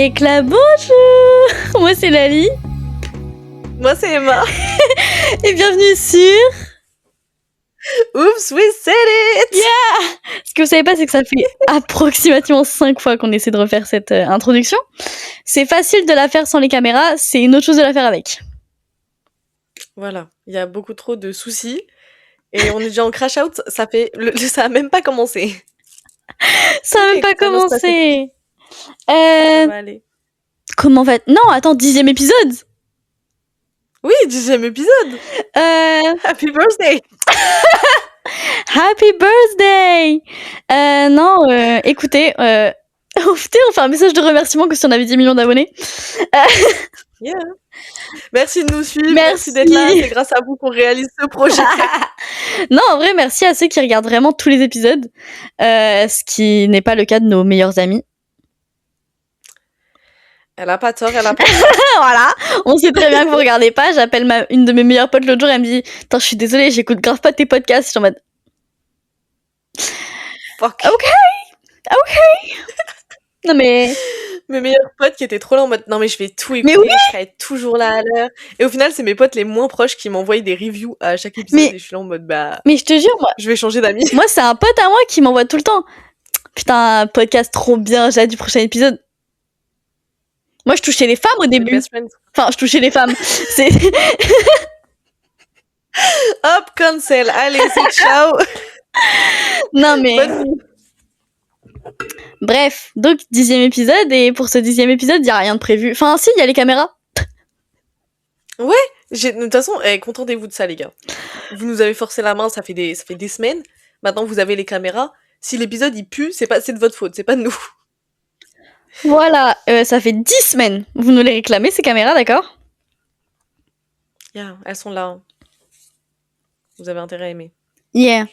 Éclat, bonjour. Moi c'est Lali. Moi c'est Emma. Et bienvenue sur... Oops, we said it. Yeah. Ce que vous savez pas, c'est que ça fait approximativement 5 fois qu'on essaie de refaire cette introduction. C'est facile de la faire sans les caméras, c'est une autre chose de la faire avec. Voilà, il y a beaucoup trop de soucis. Et on est déjà en crash out, ça a même pas commencé. Ça a Ok, même pas ça va se commencé. Ça va aller. Comment va... Non, attends, 10e épisode. Oui, 10e épisode. Happy birthday. Happy birthday. Écoutez, on fait un message de remerciement que si on avait 10 millions d'abonnés. Yeah. Merci de nous suivre, Merci. merci d'être là, c'est grâce à vous qu'on réalise ce projet. Non, en vrai, merci à ceux qui regardent vraiment tous les épisodes, ce qui n'est pas le cas de nos meilleurs amis. Elle a pas tort, elle a pas tort. Voilà, on sait très bien que vous regardez pas. J'appelle une de mes meilleures potes l'autre jour, elle me dit « Attends, je suis désolée, j'écoute grave pas tes podcasts. » Je suis en mode Fuck. Ok. Non mais... Mes meilleurs potes qui étaient trop là en mode non mais je vais tout écouter, oui, je serai toujours là à l'heure. Et au final c'est mes potes les moins proches qui m'envoient des reviews à chaque épisode et je suis là en mode bah... Mais je te jure, moi... Je vais changer d'amis. Moi c'est un pote à moi qui m'envoie tout le temps « Putain, un podcast trop bien, j'ai hâte du prochain épisode. » Moi je touchais les femmes au début. Enfin, je touchais les femmes. C'est... Hop, cancel. Allez, c'est ciao. Non mais... Bonne nuit. Bref, donc 10e épisode, et pour ce 10e épisode, il y a rien de prévu. Enfin, si, il y a les caméras. Ouais, de toute façon, contentez-vous de ça, les gars. Vous nous avez forcé la main, ça fait des semaines. Maintenant, vous avez les caméras. Si l'épisode, il pue, c'est de votre faute, c'est pas de nous. Voilà, ça fait 10 semaines. Vous nous les réclamez, ces caméras, d'accord ? Yeah, elles sont là. Hein. Vous avez intérêt à aimer. Yeah.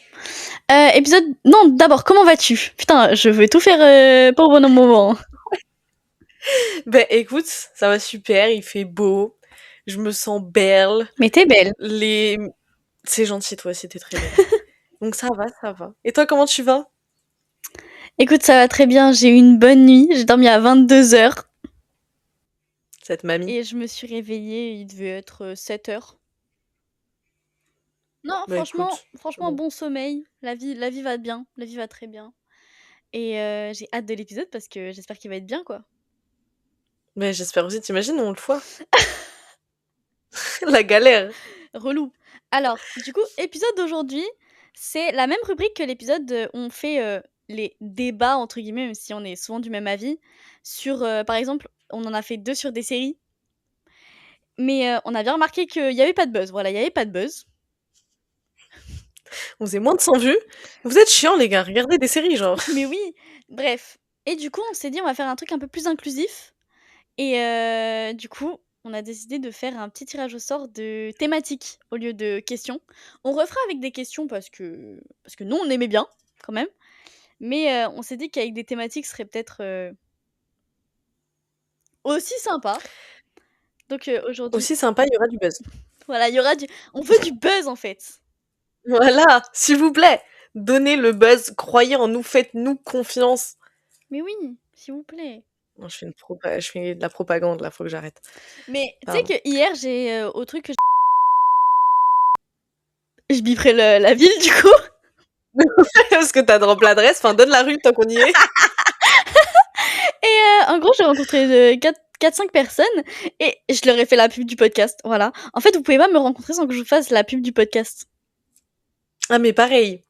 Épisode... Non, d'abord, comment vas-tu ? Putain, je veux tout faire pour bon moment. Ben, écoute, ça va super, il fait beau. Je me sens belle. Mais t'es belle. C'est gentil, toi aussi, t'es très belle. Donc ça va. Et toi, comment tu vas ? Écoute, ça va très bien, j'ai eu une bonne nuit. J'ai dormi à 22h. Cette mamie. Et je me suis réveillée, il devait être 7h. Non, bah, franchement, bon sommeil. La vie va bien, la vie va très bien. Et j'ai hâte de l'épisode parce que j'espère qu'il va être bien, quoi. Mais j'espère aussi, t'imagines, on le voit. La galère. Relou. Alors, du coup, épisode d'aujourd'hui, c'est la même rubrique que l'épisode où on fait les débats, entre guillemets, même si on est souvent du même avis, sur, par exemple, on en a fait 2 sur des séries. Mais on a bien remarqué qu'il n'y avait pas de buzz. Voilà, il n'y avait pas de buzz. On faisait moins de 100 vues. Vous êtes chiants, les gars. Regardez des séries, genre. Mais oui, bref. Et du coup, on s'est dit, on va faire un truc un peu plus inclusif. Et du coup, on a décidé de faire un petit tirage au sort de thématiques au lieu de questions. On refera avec des questions parce que nous, on aimait bien, quand même. Mais on s'est dit qu'avec des thématiques, ce serait peut-être aussi sympa. Donc aujourd'hui... Aussi sympa, il y aura du buzz. Voilà, il y aura On veut du buzz, en fait. Voilà, s'il vous plaît. Donnez le buzz, croyez en nous, faites-nous confiance. Mais oui, s'il vous plaît. Non, je fais de la propagande, là, faut que j'arrête. Mais tu sais que hier, j'ai au truc que je biperai la ville, du coup. Parce que t'as drop l'adresse, enfin, donne la rue tant qu'on y est. Et en gros, j'ai rencontré 4-5 personnes et je leur ai fait la pub du podcast. Voilà. En fait, vous pouvez pas me rencontrer sans que je vous fasse la pub du podcast. Ah, mais pareil.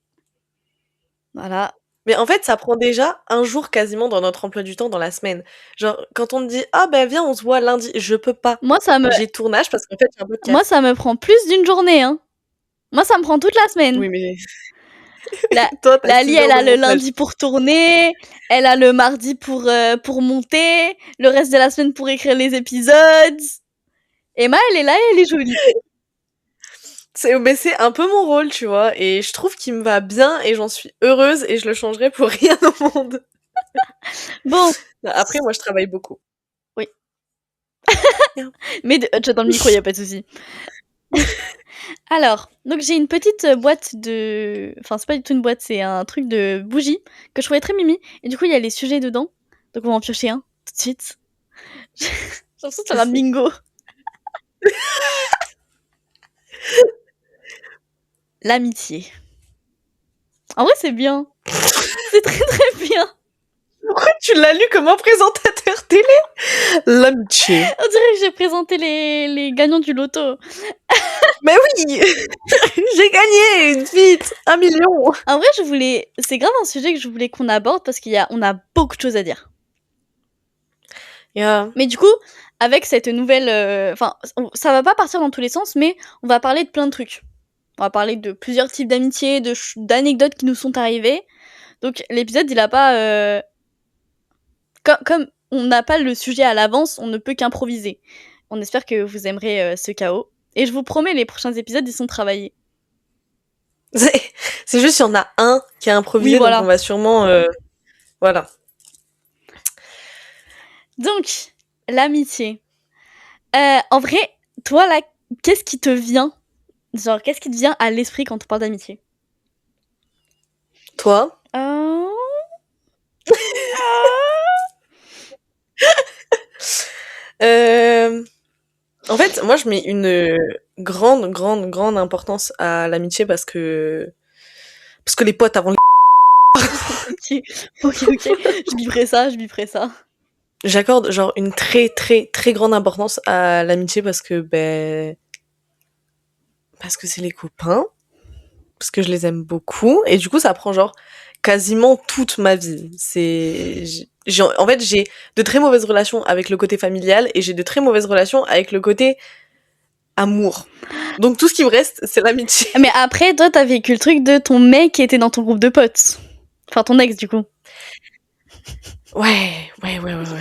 Voilà. Mais en fait, ça prend déjà un jour quasiment dans notre emploi du temps dans la semaine. Genre, quand on te dit « Ah ben viens, on se voit lundi », je peux pas. Moi, j'ai tournage parce qu'en fait, j'ai un podcast. Moi, ça me prend plus d'une journée, hein. Moi, ça me prend toute la semaine. Oui, mais... Lali, elle a le lundi pour tourner, elle a le mardi pour monter, le reste de la semaine pour écrire les épisodes. Emma, elle est là et elle est jolie. Mais c'est un peu mon rôle, tu vois, et je trouve qu'il me va bien et j'en suis heureuse et je le changerai pour rien au monde. Bon. Après, moi, je travaille beaucoup. Oui. Mais j'attends le micro, y a pas de souci. Alors, donc j'ai une petite boîte de... Enfin, c'est pas du tout une boîte, c'est un truc de bougies que je trouvais très mimi. Et du coup, il y a les sujets dedans. Donc on va en piocher un, tout de suite. J'ai l'impression de faire un bingo. L'amitié. En vrai, c'est bien. C'est très très bien. Pourquoi tu l'as lu comme un présentateur télé? L'amitié. On dirait que j'ai présenté les gagnants du loto. Mais oui. J'ai gagné. Vite, 1 million. En vrai, c'est grave un sujet que je voulais qu'on aborde parce on a beaucoup de choses à dire. Yeah. Mais du coup, avec cette nouvelle... Enfin, ça va pas partir dans tous les sens, mais on va parler de plein de trucs. On va parler de plusieurs types d'amitié, d'anecdotes qui nous sont arrivées. Donc l'épisode, il a pas... Comme on n'a pas le sujet à l'avance, on ne peut qu'improviser. On espère que vous aimerez ce chaos. Et je vous promets, les prochains épisodes, ils sont travaillés. C'est juste qu'il y en a un qui a improvisé, Oui, voilà. donc on va sûrement... Voilà. Donc, l'amitié. En vrai, toi, là, qu'est-ce qui te vient? Genre, qu'est-ce qui te vient à l'esprit quand on parle d'amitié? Toi? En fait, moi, je mets une grande, grande, grande importance à l'amitié parce que les potes avant les... Ok. Je biperai ça. J'accorde genre une très, très, très grande importance à l'amitié parce que, parce que c'est les copains, parce que je les aime beaucoup, et du coup, ça prend genre quasiment toute ma vie. En fait, j'ai de très mauvaises relations avec le côté familial et j'ai de très mauvaises relations avec le côté amour. Donc tout ce qui me reste, c'est l'amitié. Mais après, toi, t'as vécu le truc de ton mec qui était dans ton groupe de potes. Enfin, ton ex, du coup. Ouais.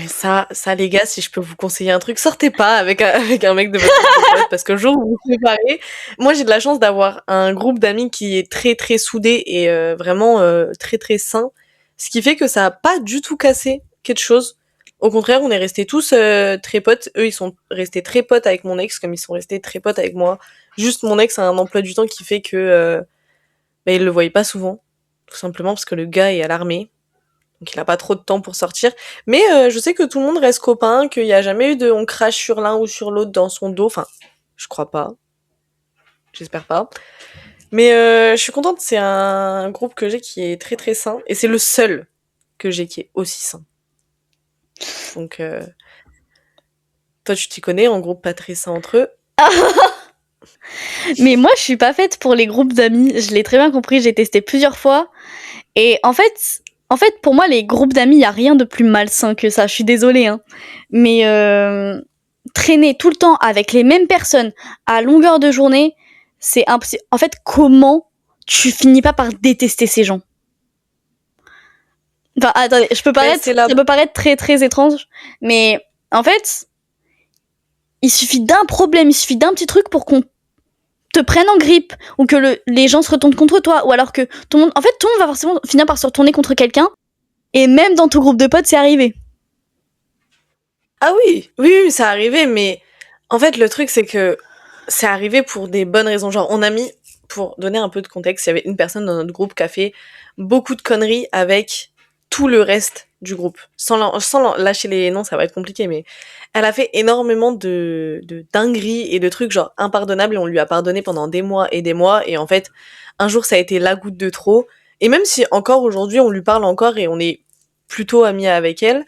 Ça, les gars, si je peux vous conseiller un truc, sortez pas avec un mec de votre groupe de potes, parce que le jour où vous vous séparez, moi j'ai de la chance d'avoir un groupe d'amis qui est très très soudé et vraiment très très sain, ce qui fait que ça a pas du tout cassé quelque chose. Au contraire, on est restés tous très potes. Eux, ils sont restés très potes avec mon ex, comme ils sont restés très potes avec moi. Juste mon ex a un emploi du temps qui fait que il le voyait pas souvent, tout simplement parce que le gars est à l'armée. Donc il a pas trop de temps pour sortir. Mais je sais que tout le monde reste copain, qu'il y a jamais eu de on crache sur l'un ou sur l'autre dans son dos. Enfin, je crois pas. J'espère pas. Mais je suis contente, c'est un groupe que j'ai qui est très très sain. Et c'est le seul que j'ai qui est aussi sain. Donc toi tu t'y connais en groupe pas très sain entre eux. Mais moi, je suis pas faite pour les groupes d'amis. Je l'ai très bien compris, j'ai testé plusieurs fois. Et en fait, pour moi, les groupes d'amis, y a rien de plus malsain que ça. Je suis désolée, hein. Mais traîner tout le temps avec les mêmes personnes à longueur de journée, c'est impossible. En fait, comment tu finis pas par détester ces gens? Enfin, attendez, ça peut paraître très très étrange, mais en fait, il suffit d'un problème, il suffit d'un petit truc pour qu'on te prenne en grippe, ou que les gens se retournent contre toi, ou alors que tout le monde va forcément finir par se retourner contre quelqu'un, et même dans ton groupe de potes, c'est arrivé. Ah oui, ça arrivé, mais en fait, le truc, c'est que c'est arrivé pour des bonnes raisons. Genre, on a mis, pour donner un peu de contexte, il y avait une personne dans notre groupe qui a fait beaucoup de conneries avec tout le reste du groupe. Sans lâcher les noms, ça va être compliqué, mais elle a fait énormément de dingueries et de trucs genre impardonnables et on lui a pardonné pendant des mois, et en fait, un jour, ça a été la goutte de trop. Et même si encore aujourd'hui, on lui parle encore et on est plutôt amis avec elle,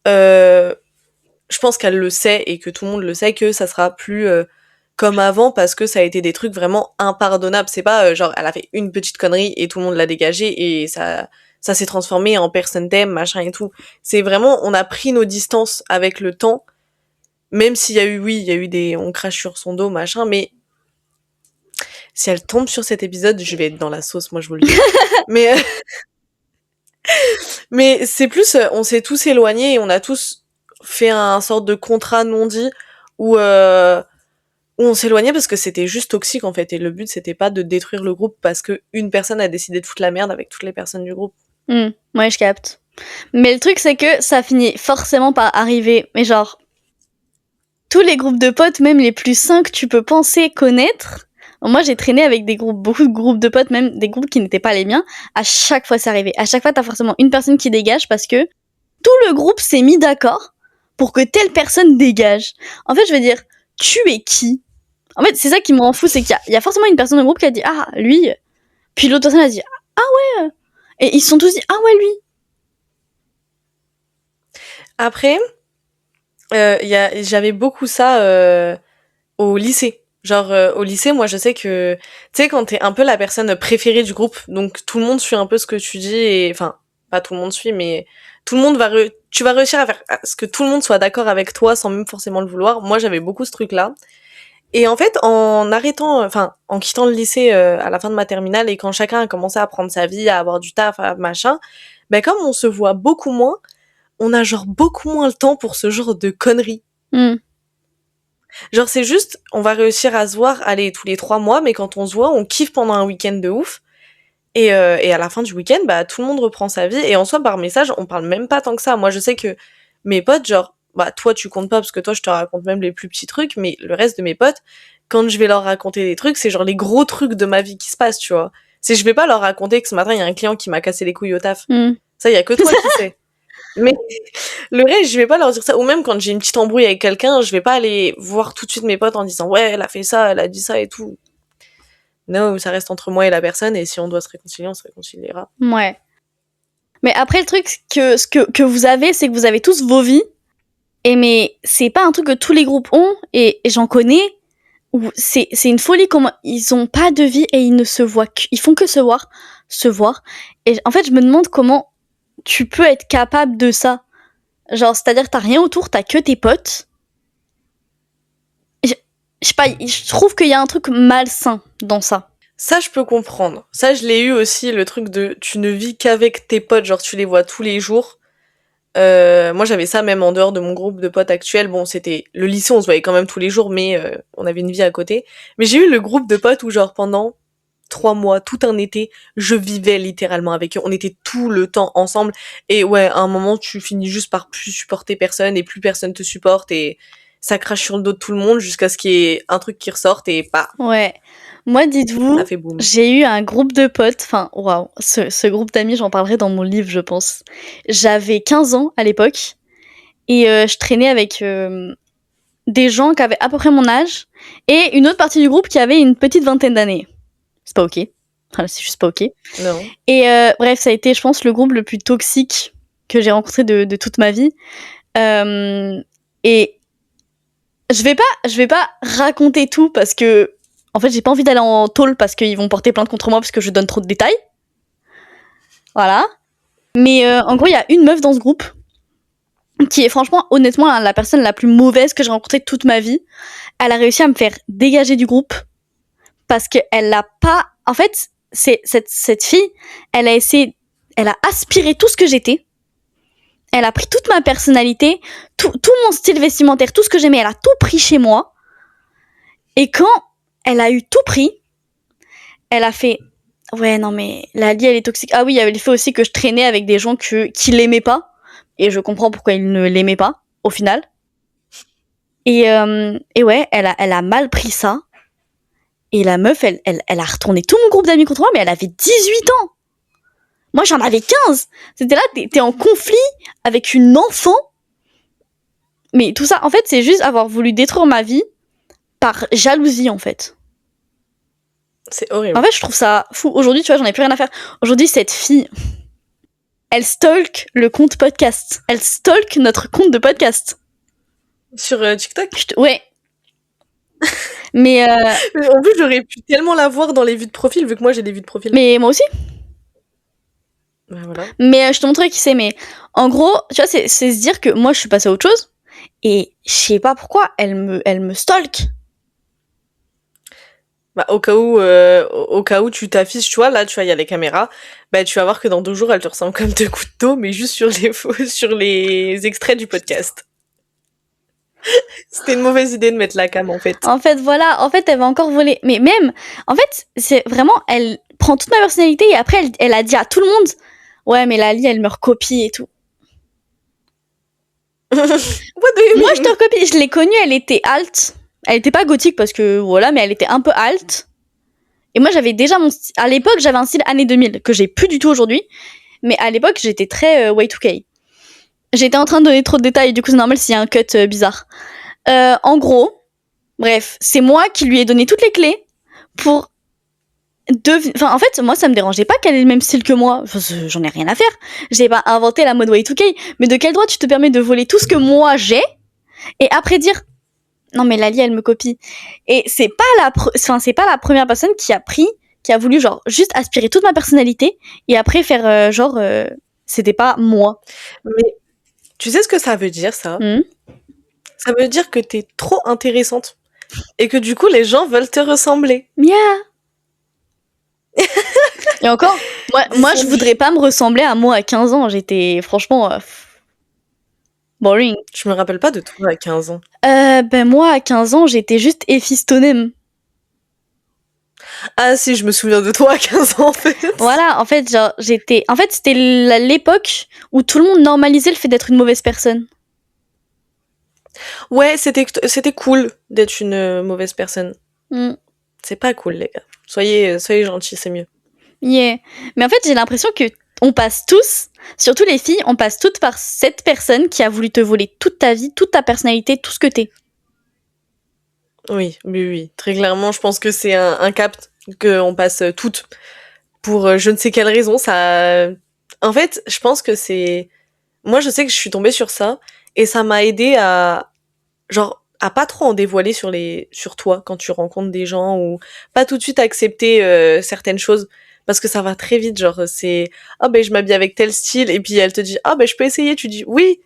je pense qu'elle le sait et que tout le monde le sait que ça sera plus comme avant parce que ça a été des trucs vraiment impardonnables. C'est pas genre elle a fait une petite connerie et tout le monde l'a dégagé et ça s'est transformé en personne t'aime, machin et tout. C'est vraiment, on a pris nos distances avec le temps, même s'il y a eu, il y a eu des on crache sur son dos, machin, mais si elle tombe sur cet épisode, je vais être dans la sauce, moi je vous le dis. mais mais c'est plus, on s'est tous éloignés et on a tous fait un sorte de contrat non dit où on s'éloignait parce que c'était juste toxique en fait et le but c'était pas de détruire le groupe parce que une personne a décidé de foutre la merde avec toutes les personnes du groupe. Ouais, je capte. Mais le truc c'est que ça finit forcément par arriver, mais genre tous les groupes de potes, même les plus sains que tu peux penser connaître. Moi, j'ai traîné avec beaucoup de groupes de potes, même des groupes qui n'étaient pas les miens. À chaque fois, c'est arrivé. À chaque fois, t'as forcément une personne qui dégage parce que tout le groupe s'est mis d'accord pour que telle personne dégage. En fait, je veux dire, tu es qui? En fait, c'est ça qui me rend fou, c'est qu'il y a forcément une personne dans le groupe qui a dit ah lui, puis l'autre personne a dit ah ouais, et ils se sont tous dit ah ouais lui. Après, j'avais beaucoup ça au lycée. Genre au lycée, moi je sais que tu sais quand t'es un peu la personne préférée du groupe, donc tout le monde suit un peu ce que tu dis et enfin pas tout le monde suit, mais tout le monde tu vas réussir à faire à ce que tout le monde soit d'accord avec toi sans même forcément le vouloir. Moi j'avais beaucoup ce truc-là. Et en fait, en quittant le lycée à la fin de ma terminale et quand chacun a commencé à prendre sa vie, à avoir du taf, à machin, ben comme on se voit beaucoup moins, on a genre beaucoup moins le temps pour ce genre de conneries. Genre c'est juste, on va réussir à se voir, allez, tous les 3 mois, mais quand on se voit, on kiffe pendant un week-end de ouf. Et à la fin du week-end, bah tout le monde reprend sa vie. Et en soi, par message, on parle même pas tant que ça. Moi, je sais que mes potes, genre, bah toi, tu comptes pas parce que toi, je te raconte même les plus petits trucs, mais le reste de mes potes, quand je vais leur raconter des trucs, c'est genre les gros trucs de ma vie qui se passent, tu vois. C'est je vais pas leur raconter que ce matin, il y a un client qui m'a cassé les couilles au taf. Ça, il y a que toi qui sais. Mais le reste, je vais pas leur dire ça. Ou même quand j'ai une petite embrouille avec quelqu'un, je vais pas aller voir tout de suite mes potes en disant ouais, elle a fait ça, elle a dit ça et tout. Non, ça reste entre moi et la personne et si on doit se réconcilier, on se réconciliera. Ouais. Mais après, le truc que vous avez, c'est que vous avez tous vos vies. Et mais c'est pas un truc que tous les groupes ont, et j'en connais, où c'est une folie comment ils ont pas de vie et ils ne se voient ils font que se voir. Et en fait, je me demande comment tu peux être capable de ça. Genre, c'est-à-dire t'as rien autour, t'as que tes potes. Je sais pas, je trouve qu'il y a un truc malsain dans ça. Ça, je peux comprendre. Ça, je l'ai eu aussi, le truc de tu ne vis qu'avec tes potes, genre tu les vois tous les jours. Moi, j'avais ça même en dehors de mon groupe de potes actuel. Bon, c'était le lycée, on se voyait quand même tous les jours, mais on avait une vie à côté. Mais j'ai eu le groupe de potes où genre pendant 3 mois, tout un été, je vivais littéralement avec eux. On était tout le temps ensemble. Et ouais, à un moment, tu finis juste par plus supporter personne et plus personne te supporte et ça crache sur le dos de tout le monde jusqu'à ce qu'il y ait un truc qui ressorte et pas. Ouais. Moi, dites-vous, j'ai eu un groupe de potes, enfin, waouh, ce groupe d'amis, j'en parlerai dans mon livre, je pense. J'avais 15 ans à l'époque, et je traînais avec des gens qui avaient à peu près mon âge, et une autre partie du groupe qui avait une petite vingtaine d'années. C'est pas ok. Enfin, c'est juste pas ok. Non. Et bref, ça a été, je pense, le groupe le plus toxique que j'ai rencontré de toute ma vie. Et je vais pas raconter tout parce que en fait, j'ai pas envie d'aller en tôle parce qu'ils vont porter plainte contre moi parce que je donne trop de détails. Voilà. Mais en gros, il y a une meuf dans ce groupe qui est franchement, honnêtement, la personne la plus mauvaise que j'ai rencontrée de toute ma vie. Elle a réussi à me faire dégager du groupe parce qu'elle l'a pas... En fait, cette fille, elle a aspiré tout ce que j'étais. Elle a pris toute ma personnalité, tout mon style vestimentaire, tout ce que j'aimais, elle a tout pris chez moi. Et quand elle a eu tout pris, elle a fait ouais non mais Lali elle est toxique. Ah oui, il y avait le fait aussi que je traînais avec des gens qui l'aimaient pas et je comprends pourquoi ils ne l'aimaient pas au final. Et ouais, elle a mal pris ça. Et la meuf elle a retourné tout mon groupe d'amis contre moi, mais elle avait 18 ans. Moi j'en avais 15. C'était là, t'es en conflit avec une enfant. Mais tout ça en fait, c'est juste avoir voulu détruire ma vie par jalousie en fait. C'est horrible. En fait, je trouve ça fou. Aujourd'hui, tu vois, j'en ai plus rien à faire. Aujourd'hui, cette fille, elle stalk le compte podcast. Elle stalk notre compte de podcast. Sur TikTok ? Ouais. Mais en plus, j'aurais pu tellement la voir dans les vues de profil, vu que moi, j'ai des vues de profil. Mais moi aussi. Ben voilà. Mais je te montrerai qui c'est. Mais en gros, tu vois, c'est se dire que moi, je suis passée à autre chose. Et je sais pas pourquoi, elle me stalk. Bah, au cas où tu t'affiches, tu vois, là, tu vois, il y a les caméras, bah, tu vas voir que dans 2 jours, elle te ressemble comme 2 gouttes d'eau, mais juste sur les extraits du podcast. C'était une mauvaise idée de mettre la cam, en fait. En fait, voilà, en fait, elle va encore voler. Mais même, en fait, c'est vraiment, elle prend toute ma personnalité et après, elle a dit à tout le monde, ouais, mais Lali, elle me recopie et tout. Moi, je te recopie. Je l'ai connue, elle était alt. Elle était pas gothique parce que voilà, mais elle était un peu alt. Et moi, j'avais déjà à l'époque, j'avais un style années 2000 que j'ai plus du tout aujourd'hui. Mais à l'époque, j'étais très Y2K. J'étais en train de donner trop de détails, du coup c'est normal s'il y a un cut bizarre. En gros, bref, c'est moi qui lui ai donné toutes les clés pour Enfin, en fait, moi, ça me dérangeait pas qu'elle ait le même style que moi. Enfin, j'en ai rien à faire. J'ai pas inventé la mode Y2K. Mais de quel droit tu te permets de voler tout ce que moi j'ai et après dire non mais Lali elle me copie. Et c'est pas la première personne qui a voulu genre juste aspirer toute ma personnalité et après faire c'était pas moi. Mais tu sais ce que ça veut dire, ça? Ça veut dire que t'es trop intéressante. Et que du coup, les gens veulent te ressembler. Mia. Et encore, moi je voudrais pas me ressembler à moi à 15 ans. J'étais franchement boring. Je me rappelle pas de toi à 15 ans. Ben moi à 15 ans, j'étais juste Ephistonem. Ah si, je me souviens de toi à 15 ans en fait. Voilà, en fait, genre j'étais c'était l'époque où tout le monde normalisait le fait d'être une mauvaise personne. Ouais, c'était cool d'être une mauvaise personne. C'est pas cool, les gars. Soyez gentils, c'est mieux. Yeah. Mais en fait, j'ai l'impression que on passe tous, surtout les filles, on passe toutes par cette personne qui a voulu te voler toute ta vie, toute ta personnalité, tout ce que t'es. Oui, oui. Très clairement, je pense que c'est un cap qu'on passe toutes. Pour je ne sais quelle raison, ça... En fait, je pense que c'est... Moi, je sais que je suis tombée sur ça, et ça m'a aidé à... Genre, à pas trop en dévoiler sur toi quand tu rencontres des gens, ou pas tout de suite accepter certaines choses, parce que ça va très vite, genre, c'est... Ah ben, je m'habille avec tel style, et puis elle te dit, ah ben, je peux essayer, tu dis, oui.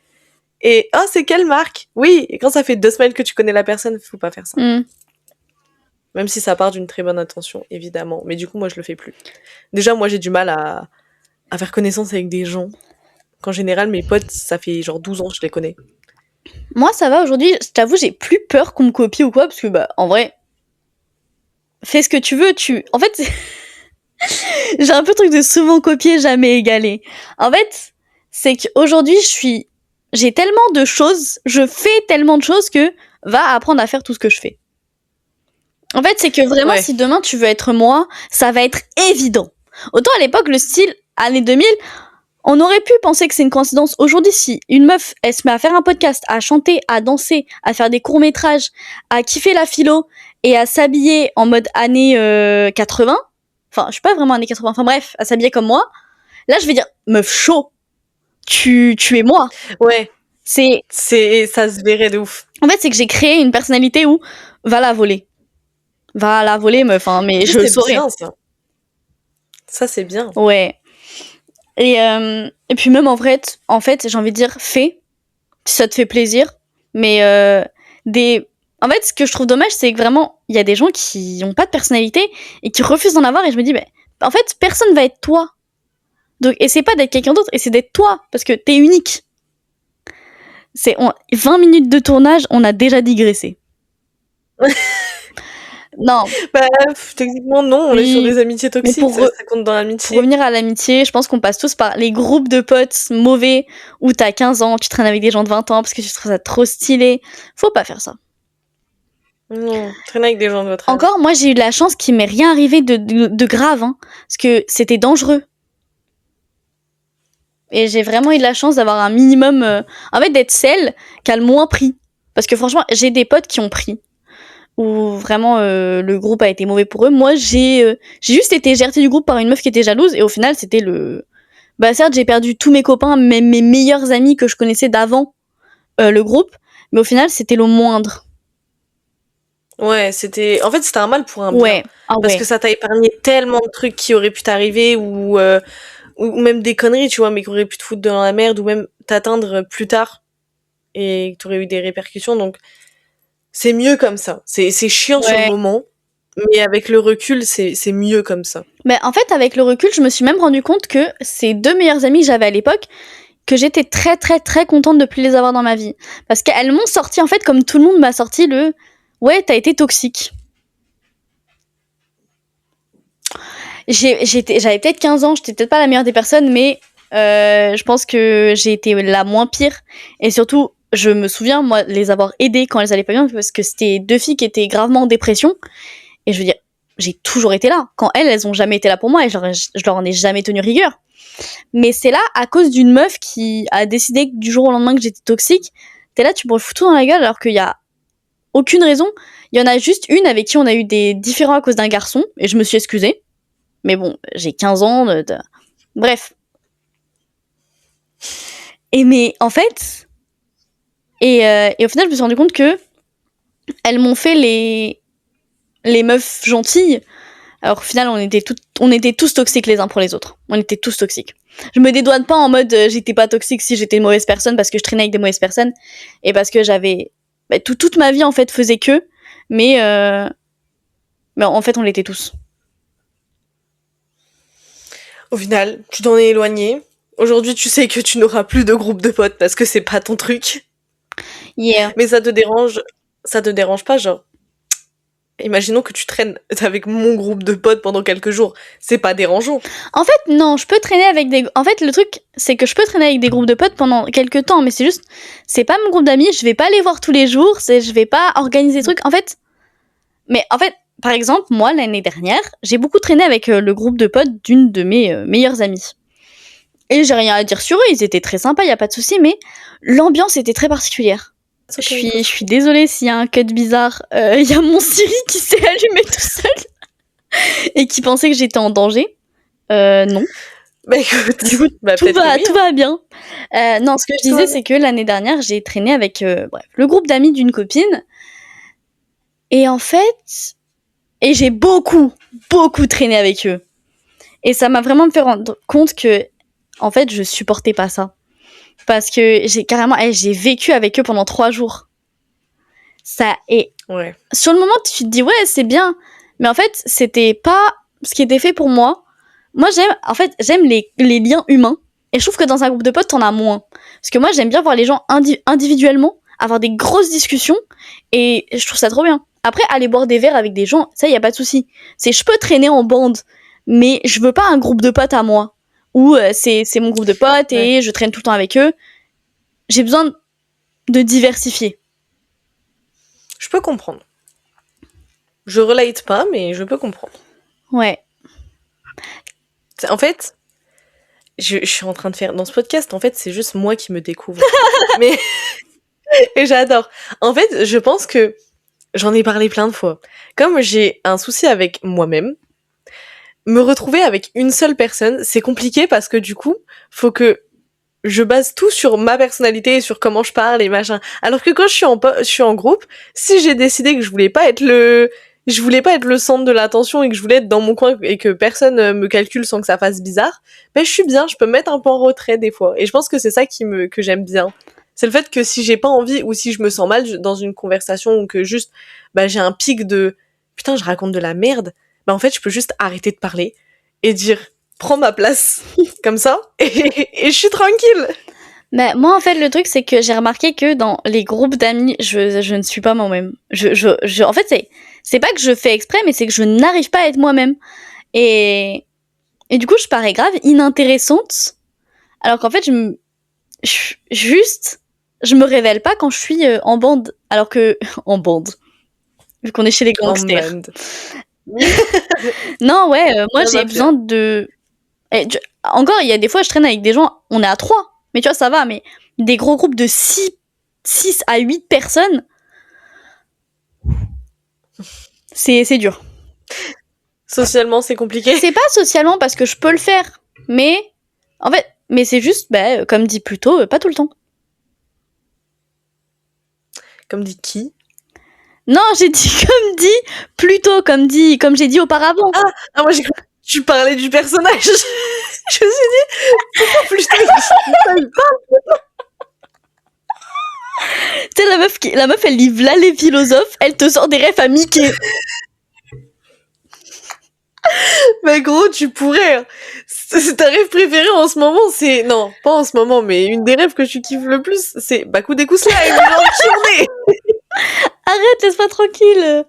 Et, ah, c'est quelle marque? Oui. Et quand ça fait 2 semaines que tu connais la personne, faut pas faire ça. Même si ça part d'une très bonne intention, évidemment. Mais du coup, moi, je le fais plus. Déjà, moi, j'ai du mal à faire connaissance avec des gens. Qu'en général, mes potes, ça fait genre 12 ans que je les connais. Moi, ça va aujourd'hui. Je t'avoue, j'ai plus peur qu'on me copie ou quoi, parce que, bah, en vrai, fais ce que tu veux. En fait, j'ai un peu le truc de souvent copier, jamais égaler. En fait, c'est qu'aujourd'hui, j'ai tellement de choses, je fais tellement de choses que va apprendre à faire tout ce que je fais. En fait, c'est que vraiment, si demain tu veux être moi, ça va être évident. Autant à l'époque, le style années 2000, on aurait pu penser que c'est une coïncidence. Aujourd'hui, si une meuf, elle se met à faire un podcast, à chanter, à danser, à faire des courts-métrages, à kiffer la philo et à s'habiller en mode années 80, enfin, je suis pas vraiment années 80, enfin bref, à s'habiller comme moi, là, je vais dire, meuf chaud, tu es moi. Ouais. Ça se verrait de ouf. En fait, c'est que j'ai créé une personnalité où, va la voler, meuf, hein, mais je le saurais. Bien, ça. Ça, c'est bien. Ouais. Et puis même en fait, j'ai envie de dire, fais, si ça te fait plaisir. Mais en fait, ce que je trouve dommage, c'est que vraiment, il y a des gens qui ont pas de personnalité et qui refusent d'en avoir. Et je me dis, en fait, personne va être toi. Donc, essaie pas d'être quelqu'un d'autre, essaie d'être toi, parce que t'es unique. 20 minutes de tournage, on a déjà digressé. Non. Bah, techniquement, non, on est sur des amitiés toxiques, ça compte dans l'amitié. Pour revenir à l'amitié, je pense qu'on passe tous par les groupes de potes mauvais où t'as 15 ans, tu traînes avec des gens de 20 ans parce que tu trouves ça trop stylé. Faut pas faire ça. Non, traîner avec des gens de votre âge. Encore, moi, j'ai eu de la chance qu'il m'est rien arrivé de grave, hein, parce que c'était dangereux. Et j'ai vraiment eu de la chance d'avoir un minimum... en fait, d'être celle qui a le moins pris. Parce que franchement, j'ai des potes qui ont pris. Où vraiment le groupe a été mauvais pour eux. Moi, j'ai juste été gertée du groupe par une meuf qui était jalouse. Et au final, c'était Bah certes, j'ai perdu tous mes copains, mes meilleurs amis que je connaissais d'avant le groupe. Mais au final, c'était le moindre. Ouais, c'était un mal pour un bien. Ouais. Parce que ça t'a épargné tellement de trucs qui auraient pu t'arriver ou même des conneries, tu vois, mais qui auraient pu te foutre dans la merde ou même t'atteindre plus tard et que t'aurais eu des répercussions. Donc, c'est mieux comme ça. C'est chiant sur le moment, mais avec le recul, c'est mieux comme ça. Mais en fait, avec le recul, je me suis même rendu compte que ces 2 meilleures amies que j'avais à l'époque, que j'étais très très très contente de plus les avoir dans ma vie. Parce qu'elles m'ont sorti, en fait, comme tout le monde m'a sorti ouais, t'as été toxique. J'avais peut-être 15 ans, j'étais peut-être pas la meilleure des personnes, mais je pense que j'ai été la moins pire. Et surtout, je me souviens, moi, les avoir aidées quand elles allaient pas bien, parce que c'était 2 filles qui étaient gravement en dépression. Et je veux dire, j'ai toujours été là. Quand elles ont jamais été là pour moi et je leur en ai jamais tenu rigueur. Mais c'est là, à cause d'une meuf qui a décidé du jour au lendemain que j'étais toxique, t'es là, tu me fous tout dans la gueule alors qu'il y a aucune raison. Il y en a juste une avec qui on a eu des différends à cause d'un garçon et je me suis excusée. Mais bon, j'ai 15 ans, bref. Et mais en fait, et au final, je me suis rendu compte que elles m'ont fait les meufs gentilles. Alors au final, on était tous toxiques les uns pour les autres. On était tous toxiques. Je me dédouane pas en mode j'étais pas toxique si j'étais une mauvaise personne parce que je traînais avec des mauvaises personnes et parce que j'avais toute ma vie en fait faisait que, mais en fait on l'était tous. Au final, tu t'en es éloigné. Aujourd'hui, tu sais que tu n'auras plus de groupe de potes parce que c'est pas ton truc. Yeah. Mais ça te dérange pas, genre. Imaginons que tu traînes avec mon groupe de potes pendant quelques jours. C'est pas dérangeant. En fait, non, je peux traîner avec des... En fait, le truc, c'est que je peux traîner avec des groupes de potes pendant quelques temps, mais c'est juste... C'est pas mon groupe d'amis, je vais pas les voir tous les jours, je vais pas organiser des trucs. En fait... Mais en fait, par exemple, moi, l'année dernière, j'ai beaucoup traîné avec le groupe de potes d'une de mes meilleures amies. Et j'ai rien à dire sur eux, ils étaient très sympas, y a pas de souci, mais l'ambiance était très particulière. Je suis désolée s'il y a un cut bizarre. Y a mon Siri qui s'est allumé tout seul et qui pensait que j'étais en danger. Non. Bah écoute, du coup, tout va bien. Non, ce que je disais, c'est que l'année dernière, j'ai traîné avec le groupe d'amis d'une copine. Et en fait, j'ai beaucoup traîné avec eux. Et ça m'a vraiment fait rendre compte que, en fait, je supportais pas ça. Parce que j'ai vécu avec eux pendant 3 jours. Ça est... Ouais. Sur le moment, tu te dis, ouais, c'est bien. Mais en fait, c'était pas ce qui était fait pour moi. Moi, j'aime les liens humains. Et je trouve que dans un groupe de potes, t'en as moins. Parce que moi, j'aime bien voir les gens individuellement, avoir des grosses discussions. Et je trouve ça trop bien. Après, aller boire des verres avec des gens, ça, y a pas de souci. Je peux traîner en bande. Mais je veux pas un groupe de potes à moi. Où c'est mon groupe de potes et je traîne tout le temps avec eux. J'ai besoin de diversifier. Je peux comprendre. Je relate pas, mais je peux comprendre. Ouais. En fait, je suis en train de faire... Dans ce podcast, en fait, c'est juste moi qui me découvre. Mais... Et j'adore. En fait, je pense que... J'en ai parlé plein de fois. Comme j'ai un souci avec moi-même, me retrouver avec une seule personne, c'est compliqué parce que du coup, faut que je base tout sur ma personnalité et sur comment je parle et machin. Alors que quand je suis en groupe, si j'ai décidé que je voulais pas être le centre de l'attention et que je voulais être dans mon coin et que personne me calcule sans que ça fasse bizarre, ben je suis bien, je peux me mettre un peu en retrait des fois. Et je pense que c'est ça que j'aime bien. C'est le fait que si j'ai pas envie ou si je me sens mal dans une conversation ou que juste j'ai un pic de putain, je raconte de la merde, en fait, je peux juste arrêter de parler et dire prends ma place comme ça et je suis tranquille. Mais moi, en fait, le truc, c'est que j'ai remarqué que dans les groupes d'amis, je ne suis pas moi-même. En fait, c'est pas que je fais exprès, mais c'est que je n'arrive pas à être moi-même. Et du coup, je parais grave inintéressante. Alors qu'en fait, je me révèle pas quand je suis en bande. Alors que, en bande. Vu qu'on est chez les gangsters. Non, ouais, moi, j'ai besoin de... Encore, il y a des fois, je traîne avec des gens, on est à 3. Mais tu vois, ça va, mais des gros groupes de 6 à 8 personnes, c'est dur. Socialement, c'est compliqué. C'est pas socialement parce que je peux le faire, mais en fait, c'est juste, comme dit plus tôt, pas tout le temps. Comme dit qui ? Non, j'ai dit comme dit plus tôt, comme j'ai dit auparavant. Ah, moi j'ai cru que tu parlais du personnage. Je me suis dit, pourquoi plus tôt Tu sais, la meuf, elle lit là les philosophes, elle te sort des refs à Mickey. Mais gros, tu pourrais. C'est ta rêve préférée en ce moment, c'est... Non, pas en ce moment, mais une des rêves que tu kiffes le plus, c'est Baku Deku Slime, Arrête, laisse-moi tranquille.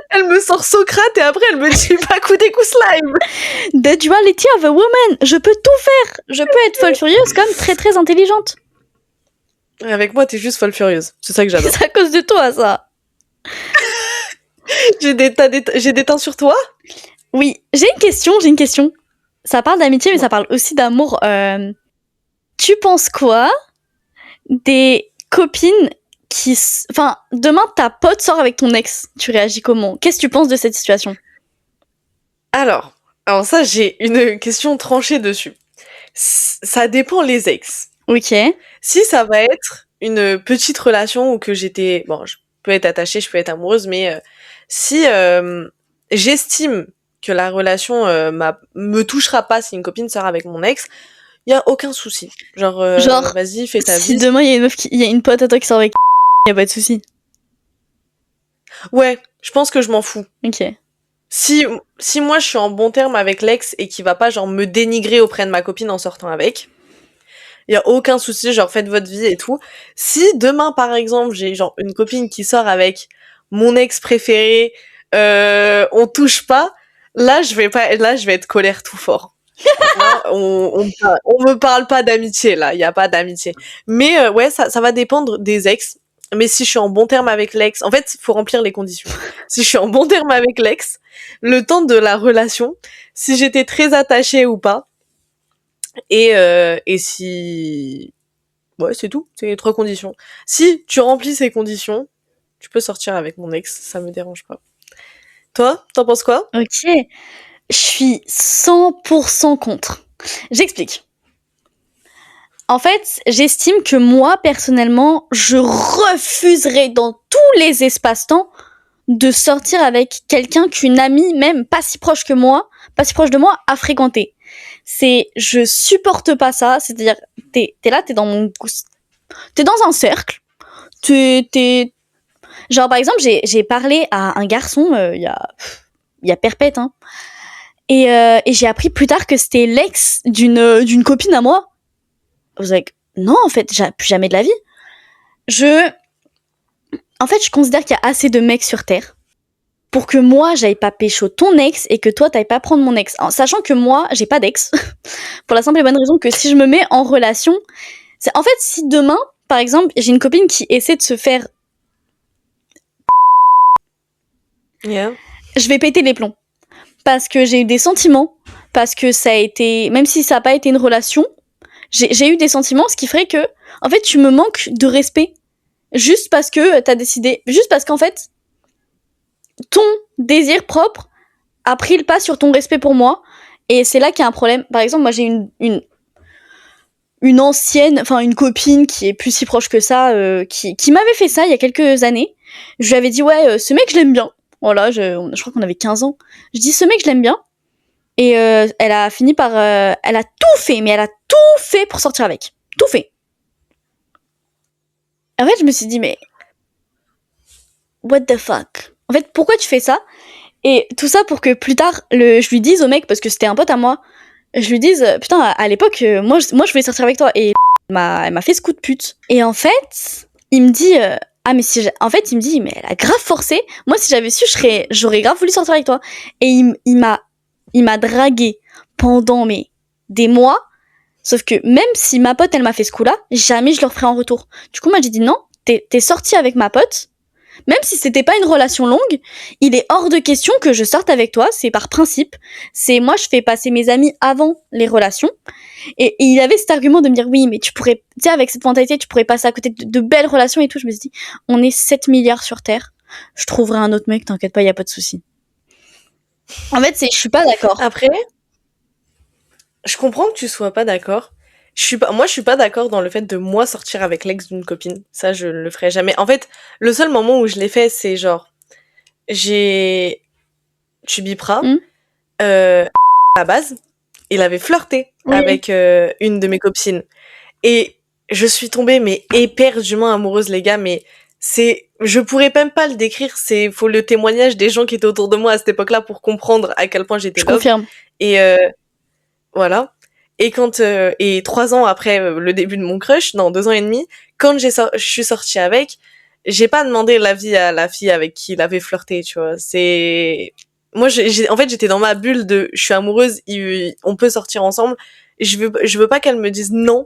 Elle me sort Socrate et après elle me dit Baku Deku Slime. The duality of a woman. Je peux tout faire. Je peux être folle furieuse comme très très intelligente. Avec moi, t'es juste folle furieuse. C'est ça que j'adore. C'est à cause de toi, ça. J'ai des teintes sur toi? Oui, j'ai une question. Ça parle d'amitié, mais ça parle aussi d'amour. Tu penses quoi des copines Enfin, demain, ta pote sort avec ton ex. Tu réagis comment? Qu'est-ce que tu penses de cette situation? Alors ça, j'ai une question tranchée dessus. Ça dépend les ex. Ok. Si ça va être une petite relation où que j'étais... Bon, je peux être attachée, je peux être amoureuse, mais si j'estime que la relation me touchera pas si une copine sort avec mon ex, y a aucun souci. Genre, vas-y, fais ta si vie. demain, il y a une pote à toi qui sort avec y a pas de souci. Ouais, je pense que je m'en fous. Ok. Si moi je suis en bon terme avec l'ex et qu'il va pas genre me dénigrer auprès de ma copine en sortant avec, y a aucun souci, genre faites votre vie et tout. Si demain par exemple j'ai genre une copine qui sort avec mon ex préféré, on touche pas, là je vais être colère tout fort. Là, on me parle pas d'amitié là, y a pas d'amitié. Mais ouais, ça va dépendre des ex. Mais si je suis en bon terme avec l'ex, en fait, faut remplir les conditions. Si je suis en bon terme avec l'ex, le temps de la relation, si j'étais très attachée ou pas, et si... Ouais, c'est tout. C'est les 3 conditions. Si tu remplis ces conditions, tu peux sortir avec mon ex, ça me dérange pas. Toi, t'en penses quoi? Ok. Je suis 100% contre. J'explique. En fait, j'estime que moi, personnellement, je refuserais dans tous les espaces-temps de sortir avec quelqu'un qu'une amie, même pas si proche que moi, pas si proche de moi, a fréquenté. Je supporte pas ça. C'est-à-dire, t'es là, t'es dans un cercle. Genre, par exemple, j'ai parlé à un garçon, il y a perpète, hein. Et j'ai appris plus tard que c'était l'ex d'une copine à moi. I was like, non, en fait, plus jamais de la vie. En fait, je considère qu'il y a assez de mecs sur Terre pour que moi, j'aille pas pécho ton ex et que toi, t'ailles pas prendre mon ex. En sachant que moi, j'ai pas d'ex. Pour la simple et bonne raison que si je me mets en relation, en fait, si demain, par exemple, j'ai une copine qui essaie de se faire... Yeah. Je vais péter les plombs. Parce que j'ai eu des sentiments, parce que ça a été... Même si ça a pas été une relation, j'ai eu des sentiments, ce qui ferait que, en fait, tu me manques de respect. Juste parce que t'as décidé... Juste parce qu'en fait, ton désir propre a pris le pas sur ton respect pour moi. Et c'est là qu'il y a un problème. Par exemple, moi, j'ai une ancienne, enfin une copine qui est plus si proche que ça, qui m'avait fait ça il y a quelques années. Je lui avais dit, ouais, ce mec, je l'aime bien. Voilà, je crois qu'on avait 15 ans. Je dis, ce mec, je l'aime bien. Et elle a fini par... elle a tout fait, mais elle a tout fait pour sortir avec. Tout fait. En fait, je me suis dit, mais... What the fuck? En fait, pourquoi tu fais ça? Et tout ça pour que plus tard, je lui dise au mec, parce que c'était un pote à moi, je lui dise, putain, à l'époque, moi, je voulais sortir avec toi. Et elle m'a fait ce coup de pute. Et en fait, il me dit... ah mais en fait il me dit mais elle a grave forcé. Moi si j'avais su j'aurais grave voulu sortir avec toi. Et il m'a dragué pendant des mois. Sauf que même si ma pote elle m'a fait ce coup là, jamais je le referai en retour. Du coup moi j'ai dit non, t'es sorti avec ma pote. Même si c'était pas une relation longue, il est hors de question que je sorte avec toi, c'est par principe. C'est moi je fais passer mes amis avant les relations. Et il avait cet argument de me dire oui mais tu pourrais, tu sais avec cette mentalité tu pourrais passer à côté de belles relations et tout. Je me suis dit on est 7 milliards sur Terre, je trouverai un autre mec, t'inquiète pas, y a pas de souci. En fait je suis pas d'accord. Après, je comprends que tu sois pas d'accord. Moi, je suis pas d'accord dans le fait de moi sortir avec l'ex d'une copine. Ça, je le ferai jamais. En fait, le seul moment où je l'ai fait, c'est genre, tu biperas, à la base, il avait flirté avec une de mes copines. Et je suis tombée, mais éperdument amoureuse, les gars, mais je pourrais même pas le décrire, faut le témoignage des gens qui étaient autour de moi à cette époque-là pour comprendre à quel point j'étais Je love. confirme. Et, voilà. Et 3 ans après le début de mon crush, non, 2 ans et demi, quand je suis sortie avec, j'ai pas demandé l'avis à la fille avec qui il avait flirté, tu vois. Moi, en fait, j'étais dans ma bulle je suis amoureuse, on peut sortir ensemble. Et je veux pas qu'elle me dise non.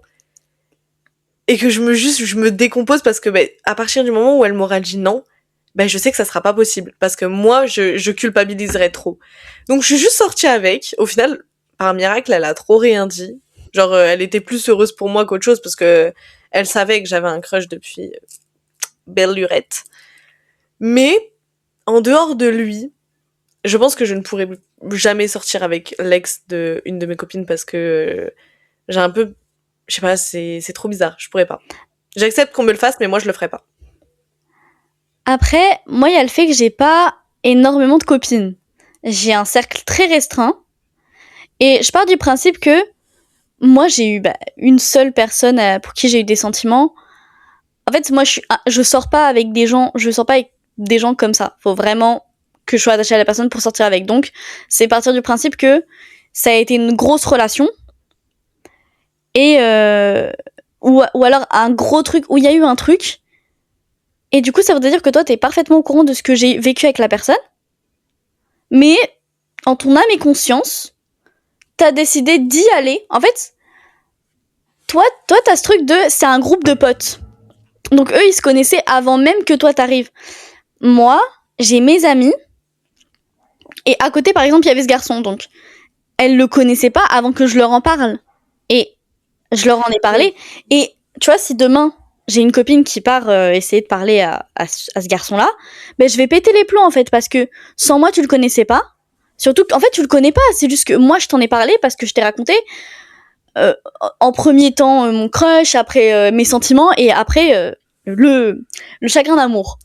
Et que je me décompose parce que, à partir du moment où elle m'aura dit non, ben je sais que ça sera pas possible parce que moi je culpabiliserais trop. Donc je suis juste sortie avec. Au final, par miracle, elle a trop rien dit. Genre elle était plus heureuse pour moi qu'autre chose parce que elle savait que j'avais un crush depuis belle lurette. Mais en dehors de lui, je pense que je ne pourrais jamais sortir avec l'ex de une de mes copines parce que j'ai un peu, je sais pas, c'est trop bizarre, je pourrais pas. J'accepte qu'on me le fasse, mais moi je le ferai pas. Après, moi, il y a le fait que j'ai pas énormément de copines. J'ai un cercle très restreint. Et je pars du principe que moi, j'ai eu une seule personne pour qui j'ai eu des sentiments. En fait, moi, je sors pas avec des gens, je sors pas avec des gens comme ça. Faut vraiment que je sois attachée à la personne pour sortir avec. Donc, c'est partir du principe que ça a été une grosse relation. Et ou alors un gros truc où il y a eu un truc. Et du coup, ça voudrait dire que toi, t'es parfaitement au courant de ce que j'ai vécu avec la personne. Mais, en ton âme et conscience, t'as décidé d'y aller. En fait, toi, t'as ce truc de... C'est un groupe de potes. Donc eux, ils se connaissaient avant même que toi t'arrives. Moi, j'ai mes amis. Et à côté, par exemple, il y avait ce garçon. Donc, elles le connaissaient pas avant que je leur en parle. Et je leur en ai parlé. Et tu vois, si demain, j'ai une copine qui part essayer de parler à ce garçon-là, ben, je vais péter les plombs, en fait. Parce que sans moi, tu le connaissais pas. Surtout qu'en fait, tu le connais pas. C'est juste que moi, je t'en ai parlé parce que je t'ai raconté en premier temps mon crush, après mes sentiments, et après le chagrin d'amour.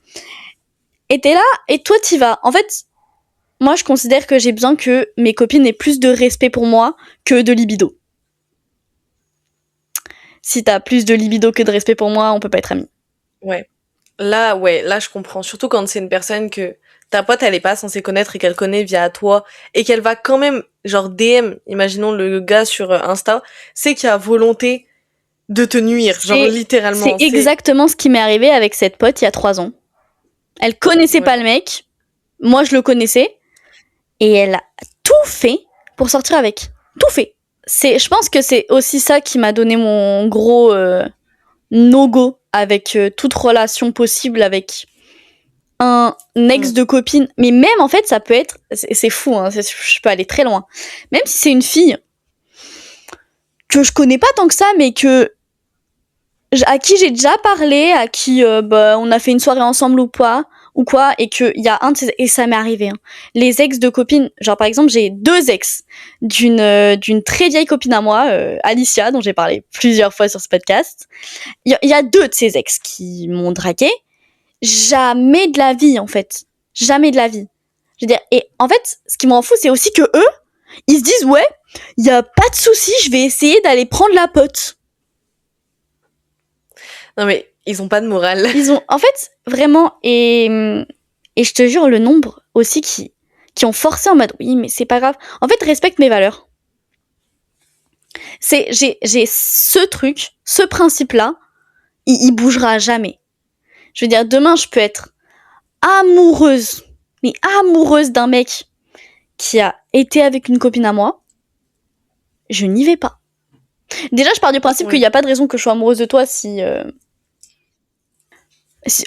Et t'es là, et toi, t'y vas. En fait, moi, je considère que j'ai besoin que mes copines aient plus de respect pour moi que de libido. Si t'as plus de libido que de respect pour moi, on peut pas être amis. Ouais, là, je comprends. Surtout quand c'est une personne que ta pote, elle est pas censée connaître et qu'elle connaît via toi et qu'elle va quand même, genre DM, imaginons le gars sur Insta, c'est qu'il y a volonté de te nuire, genre littéralement. C'est exactement ce qui m'est arrivé avec cette pote il y a 3 ans. Elle connaissait pas le mec, moi je le connaissais, et elle a tout fait pour sortir avec. Tout fait. Je pense que c'est aussi ça qui m'a donné mon gros no-go avec toute relation possible avec un ex de copine. Mais même en fait, ça peut être... C'est fou, hein, je peux aller très loin. Même si c'est une fille que je connais pas tant que ça, mais à qui j'ai déjà parlé, à qui on a fait une soirée ensemble ou quoi, et qu'il y a un de ces... Et ça m'est arrivé. Hein. Les ex de copines, genre par exemple, j'ai 2 ex d'une très vieille copine à moi, Alicia, dont j'ai parlé plusieurs fois sur ce podcast. Il y a 2 de ces ex qui m'ont dragué. Jamais de la vie, en fait. Jamais de la vie. Je veux dire, et en fait, ce qui m'en fout, c'est aussi que eux, ils se disent, ouais, il y a pas de souci, je vais essayer d'aller prendre la pote. Non mais ils ont pas de morale. Ils ont, en fait, vraiment, et je te jure, le nombre aussi qui ont forcé en mode, oui, mais c'est pas grave. En fait, respecte mes valeurs. J'ai ce truc, ce principe-là, il bougera jamais. Je veux dire, demain, je peux être amoureuse, mais amoureuse d'un mec qui a été avec une copine à moi. Je n'y vais pas. Déjà, je pars du principe qu'il n'y a pas de raison que je sois amoureuse de toi si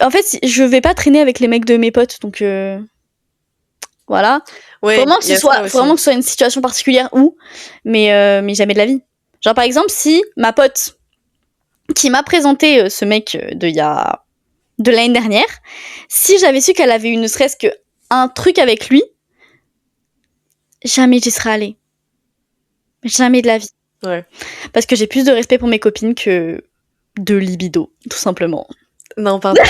en fait, je vais pas traîner avec les mecs de mes potes, donc voilà. Ouais, vraiment que ce soit une situation particulière mais jamais de la vie. Genre par exemple, si ma pote qui m'a présenté ce mec de l'année dernière, si j'avais su qu'elle avait eu ne serait-ce que un truc avec lui, jamais j'y serais allée. Jamais de la vie. Ouais. Parce que j'ai plus de respect pour mes copines que de libido, tout simplement. Non, pardon.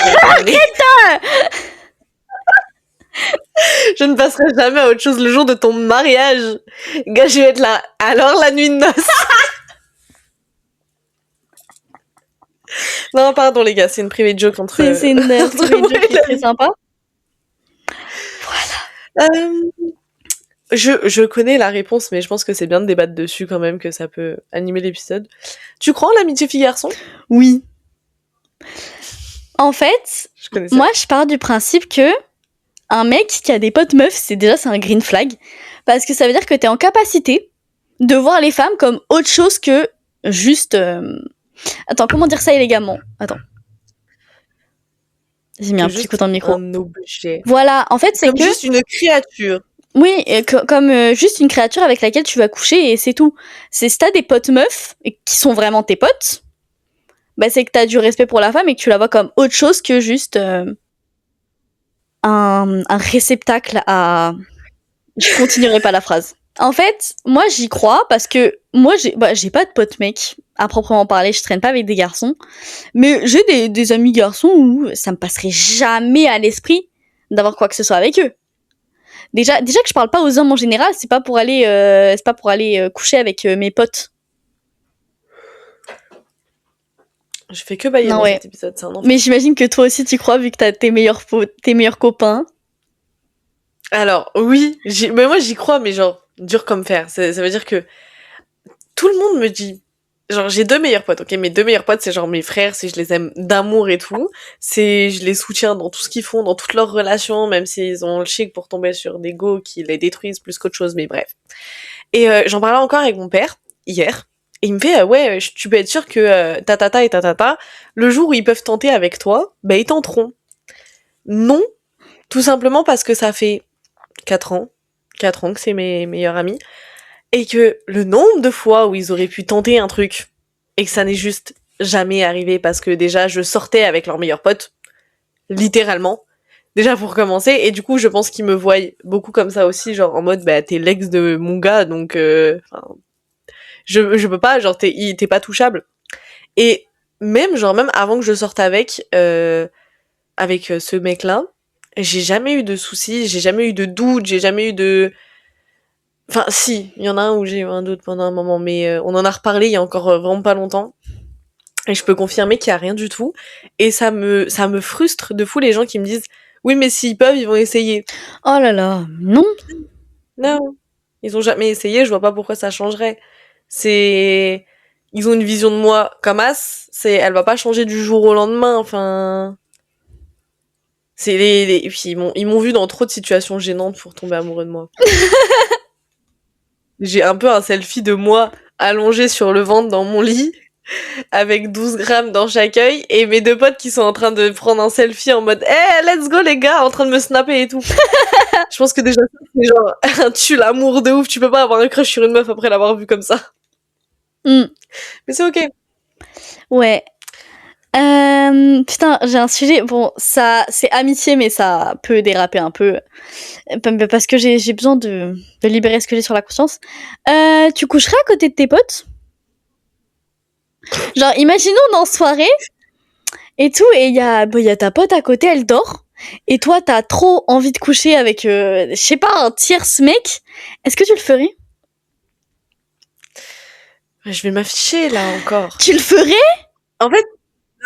Je ne passerai jamais à autre chose le jour de ton mariage. Gars, je vais être là. Alors, la nuit de noces. Non, pardon, les gars, c'est une private joke entre... C'est une private joke qui est très sympa. Voilà. Je connais la réponse, mais je pense que c'est bien de débattre dessus quand même, que ça peut animer l'épisode. Tu crois en l'amitié fille-garçon ? Oui. En fait, moi, je pars du principe que un mec qui a des potes meufs, c'est un green flag. Parce que ça veut dire que t'es en capacité de voir les femmes comme autre chose que juste... Attends, comment dire ça élégamment ? Attends. J'ai mis Que un petit coup dans le micro. un objet. Voilà, en fait, c'est Comme que... juste une créature. Oui, comme juste une créature avec laquelle tu vas coucher et c'est tout. C'est si t'as des potes meufs qui sont vraiment tes potes, bah c'est que t'as du respect pour la femme et que tu la vois comme autre chose que juste un réceptacle à... Je continuerai pas la phrase. En fait, moi j'y crois parce que moi j'ai pas de potes mecs à proprement parler, je traîne pas avec des garçons, mais j'ai des amis garçons où ça me passerait jamais à l'esprit d'avoir quoi que ce soit avec eux. Déjà que je parle pas aux hommes en général, c'est pas pour aller coucher avec mes potes. Je fais que bailler Non dans ouais. cet épisode, c'est un enfer. Mais j'imagine que toi aussi tu crois vu que t'as tes meilleurs copains. Alors, oui, mais moi j'y crois, mais genre, dur comme fer. Ça veut dire que tout le monde me dit... Genre, j'ai 2 meilleurs potes, ok? Mes 2 meilleurs potes, c'est genre mes frères, je les aime d'amour et tout. Je les soutiens dans tout ce qu'ils font, dans toutes leurs relations, même s'ils ont le chic pour tomber sur des go qui les détruisent plus qu'autre chose, mais bref. Et j'en parlais encore avec mon père, hier, et il me fait, ouais, tu peux être sûr que tatata et tatata, le jour où ils peuvent tenter avec toi, bah ils tenteront. Non, tout simplement parce que ça fait 4 ans, 4 ans que c'est mes meilleurs amis, et que le nombre de fois où ils auraient pu tenter un truc, et que ça n'est juste jamais arrivé parce que déjà je sortais avec leurs meilleurs potes, littéralement, déjà pour commencer, et du coup je pense qu'ils me voient beaucoup comme ça aussi, genre en mode bah t'es l'ex de mon gars, donc je peux pas, genre t'es pas touchable. Et même avant que je sorte avec ce mec-là, j'ai jamais eu de soucis, j'ai jamais eu de doute, j'ai jamais eu de... Enfin, si, il y en a un où j'ai eu un doute pendant un moment, mais on en a reparlé il y a encore vraiment pas longtemps. Et je peux confirmer qu'il y a rien du tout. Et ça me frustre de fou les gens qui me disent oui, mais s'ils peuvent, ils vont essayer. Oh là là, non. Non, ils ont jamais essayé, je vois pas pourquoi ça changerait. C'est... Ils ont une vision de moi comme as, elle va pas changer du jour au lendemain, enfin... Et puis ils m'ont vu dans trop de situations gênantes pour tomber amoureux de moi. J'ai un peu un selfie de moi allongé sur le ventre dans mon lit, avec 12 grammes dans chaque œil, et mes 2 potes qui sont en train de prendre un selfie en mode hey, let's go les gars, en train de me snapper et tout. Je pense que déjà c'est genre un tue l'amour de ouf, tu peux pas avoir un crush sur une meuf après l'avoir vue comme ça. Mm. Mais c'est ok. Ouais. Putain, j'ai un sujet. Bon, ça, c'est amitié, mais ça peut déraper un peu. Parce que j'ai besoin de libérer ce que j'ai sur la conscience. Tu coucherais à côté de tes potes? Genre, imaginons dans soirée et tout, et il y a ta pote à côté, elle dort. Et toi, t'as trop envie de coucher avec, je sais pas, un tierce mec. Est-ce que tu le ferais? Je vais m'afficher là encore. Tu le ferais?